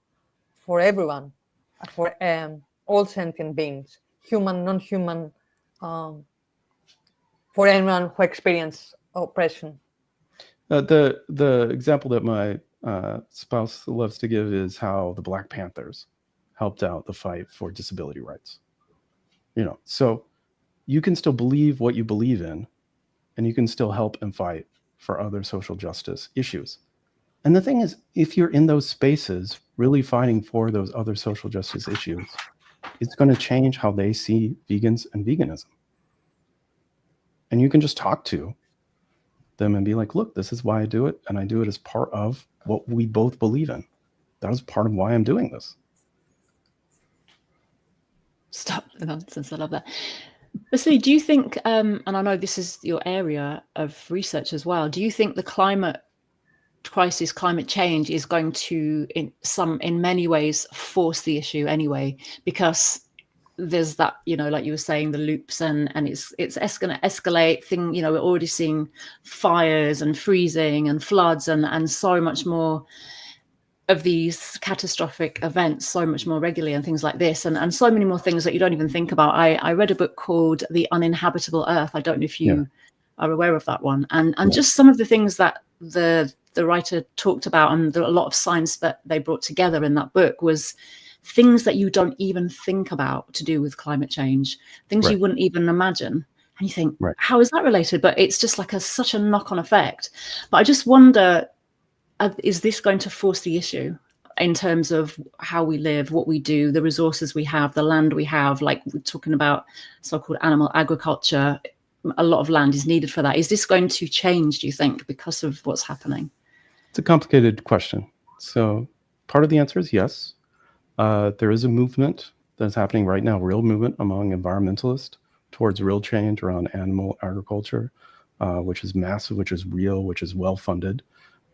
S4: everyone, for all sentient beings, human, non-human, for anyone who experience oppression.
S3: The example that my spouse loves to give is how the Black Panthers helped out the fight for disability rights. So you can still believe what you believe in, and you can still help and fight for other social justice issues. And the thing is, if you're in those spaces really fighting for those other social justice issues, it's going to change how they see vegans and veganism. And you can just talk to them and be like, look, this is why I do it. And I do it as part of what we both believe in. That was part of why I'm doing this.
S2: Stop the nonsense. I love that. Vasile, do you think, and I know this is your area of research as well, do you think the climate crisis, climate change is going to, in many ways, force the issue anyway? Because there's that, you know, like you were saying, the loops, and it's going to escalate thing. You know, we're already seeing fires and freezing and floods and so much more of these catastrophic events, so much more regularly, and things like this, and so many more things that you don't even think about. I read a book called The Uninhabitable Earth. I don't know if you are aware of that one, and just some of the things that the writer talked about, and a lot of science that they brought together in that book was things that you don't even think about to do with climate change, things you wouldn't even imagine. And you think, how is that related? But it's just like such a knock-on effect. But I just wonder, is this going to force the issue in terms of how we live, what we do, the resources we have, the land we have? Like we're talking about so-called animal agriculture, a lot of land is needed for that. Is this going to change, do you think, because of what's happening?
S3: It's a complicated question. So part of the answer is yes. There is a movement that's happening right now, real movement among environmentalists towards real change around animal agriculture, which is massive, which is real, which is well-funded.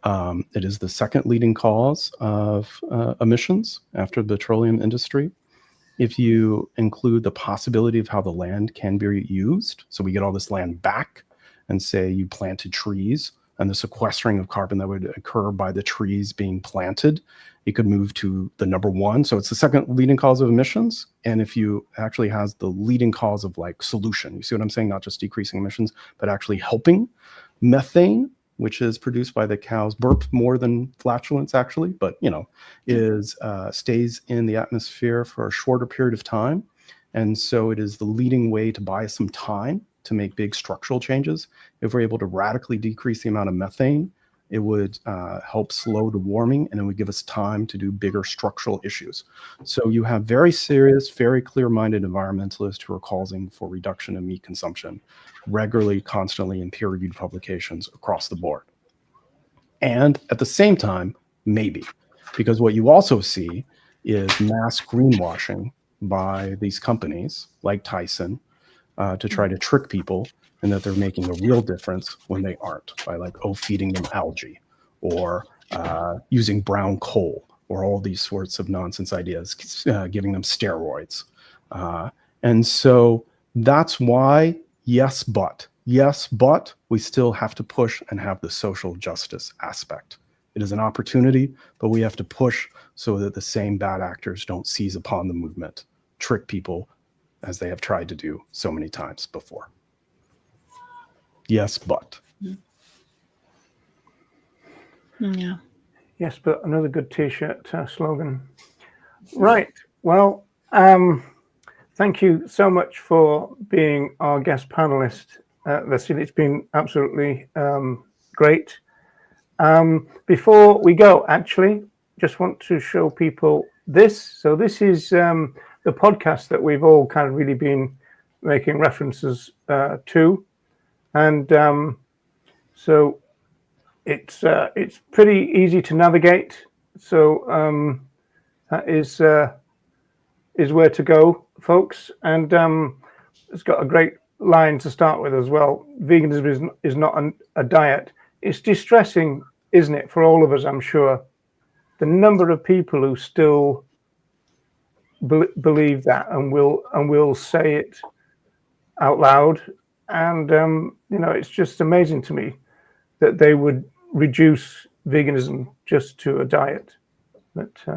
S3: It is the second leading cause of emissions after the petroleum industry. If you include the possibility of how the land can be used, so we get all this land back, and say you planted trees, and the sequestering of carbon that would occur by the trees being planted, it could move to the number one. So it's the second leading cause of emissions. And if you actually has the leading cause of like solution, you see what I'm saying? Not just decreasing emissions, but actually helping. Methane, which is produced by the cow's burp more than flatulence actually, but you know, is stays in the atmosphere for a shorter period of time. And so it is the leading way to buy some time to make big structural changes. If we're able to radically decrease the amount of methane, it would help slow the warming, and it would give us time to do bigger structural issues. So you have very serious, very clear-minded environmentalists who are calling for reduction in meat consumption regularly, constantly in peer-reviewed publications across the board. And at the same time, maybe, because what you also see is mass greenwashing by these companies like Tyson to try to trick people and that they're making a real difference when they aren't, by like, feeding them algae or using brown coal or all these sorts of nonsense ideas, giving them steroids. And so that's why, yes, but we still have to push and have the social justice aspect. It is an opportunity, but we have to push so that the same bad actors don't seize upon the movement, trick people as they have tried to do so many times before. Yes, but.
S2: Yeah.
S1: Yes, but another good T-shirt slogan. Right. Well, thank you so much for being our guest panelist, Vasile. It's been absolutely great. Before we go, actually, just want to show people this. So this is the podcast that we've all kind of really been making references to. And so it's pretty easy to navigate. So that is where to go, folks. And it's got a great line to start with as well. Veganism is not a diet. It's distressing, isn't it, for all of us, I'm sure. The number of people who still believe that and will say it out loud. And, you know, it's just amazing to me that they would reduce veganism just to a diet. But
S2: I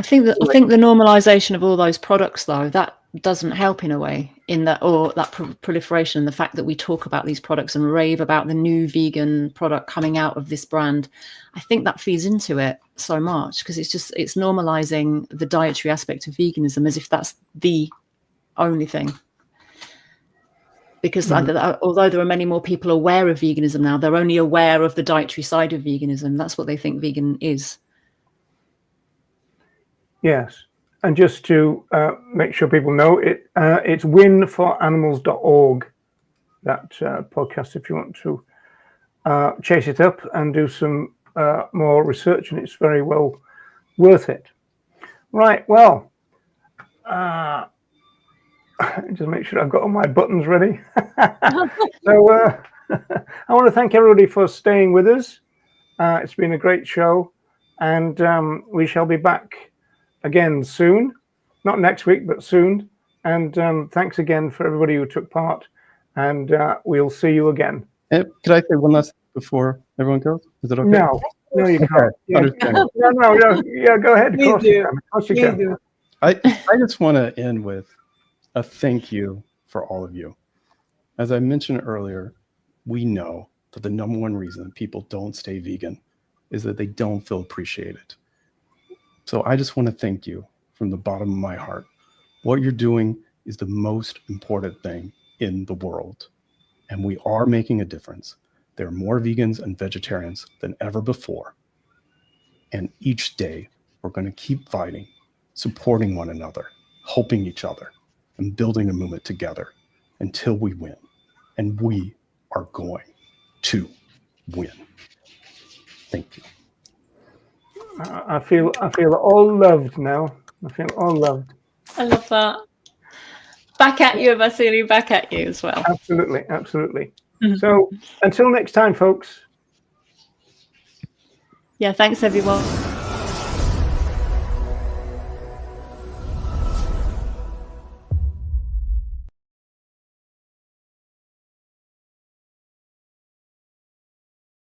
S2: think the normalization of all those products, though, that doesn't help in a way, in that, or that proliferation, the fact that we talk about these products and rave about the new vegan product coming out of this brand. I think that feeds into it so much, because it's normalizing the dietary aspect of veganism as if that's the only thing. Because although there are many more people aware of veganism now, they're only aware of the dietary side of veganism. That's what they think vegan is.
S1: Yes. And just to make sure people know, it's winforanimals.org, that podcast, if you want to chase it up and do some more research, and it's very well worth it. Right, well, just make sure I've got all my buttons ready. So I want to thank everybody for staying with us. It's been a great show, and we shall be back again soon. Not next week, but soon. And thanks again for everybody who took part, and we'll see you again.
S3: Could I say one last thing before everyone goes? Is it okay?
S1: No, you can't. Yeah. Yeah, go ahead. Of course you can.
S3: I just want to end with a thank you for all of you. As I mentioned earlier, we know that the number one reason people don't stay vegan is that they don't feel appreciated. So I just want to thank you from the bottom of my heart. What you're doing is the most important thing in the world, and we are making a difference. There are more vegans and vegetarians than ever before, and each day we're going to keep fighting, supporting one another, helping each other, and building a movement together until we win. And we are going to win. Thank you.
S1: I feel all loved now. I feel all loved.
S2: I love that. Back at you, Vasile, back at you as well.
S1: Absolutely, absolutely. So until next time, folks.
S2: Yeah, thanks everyone.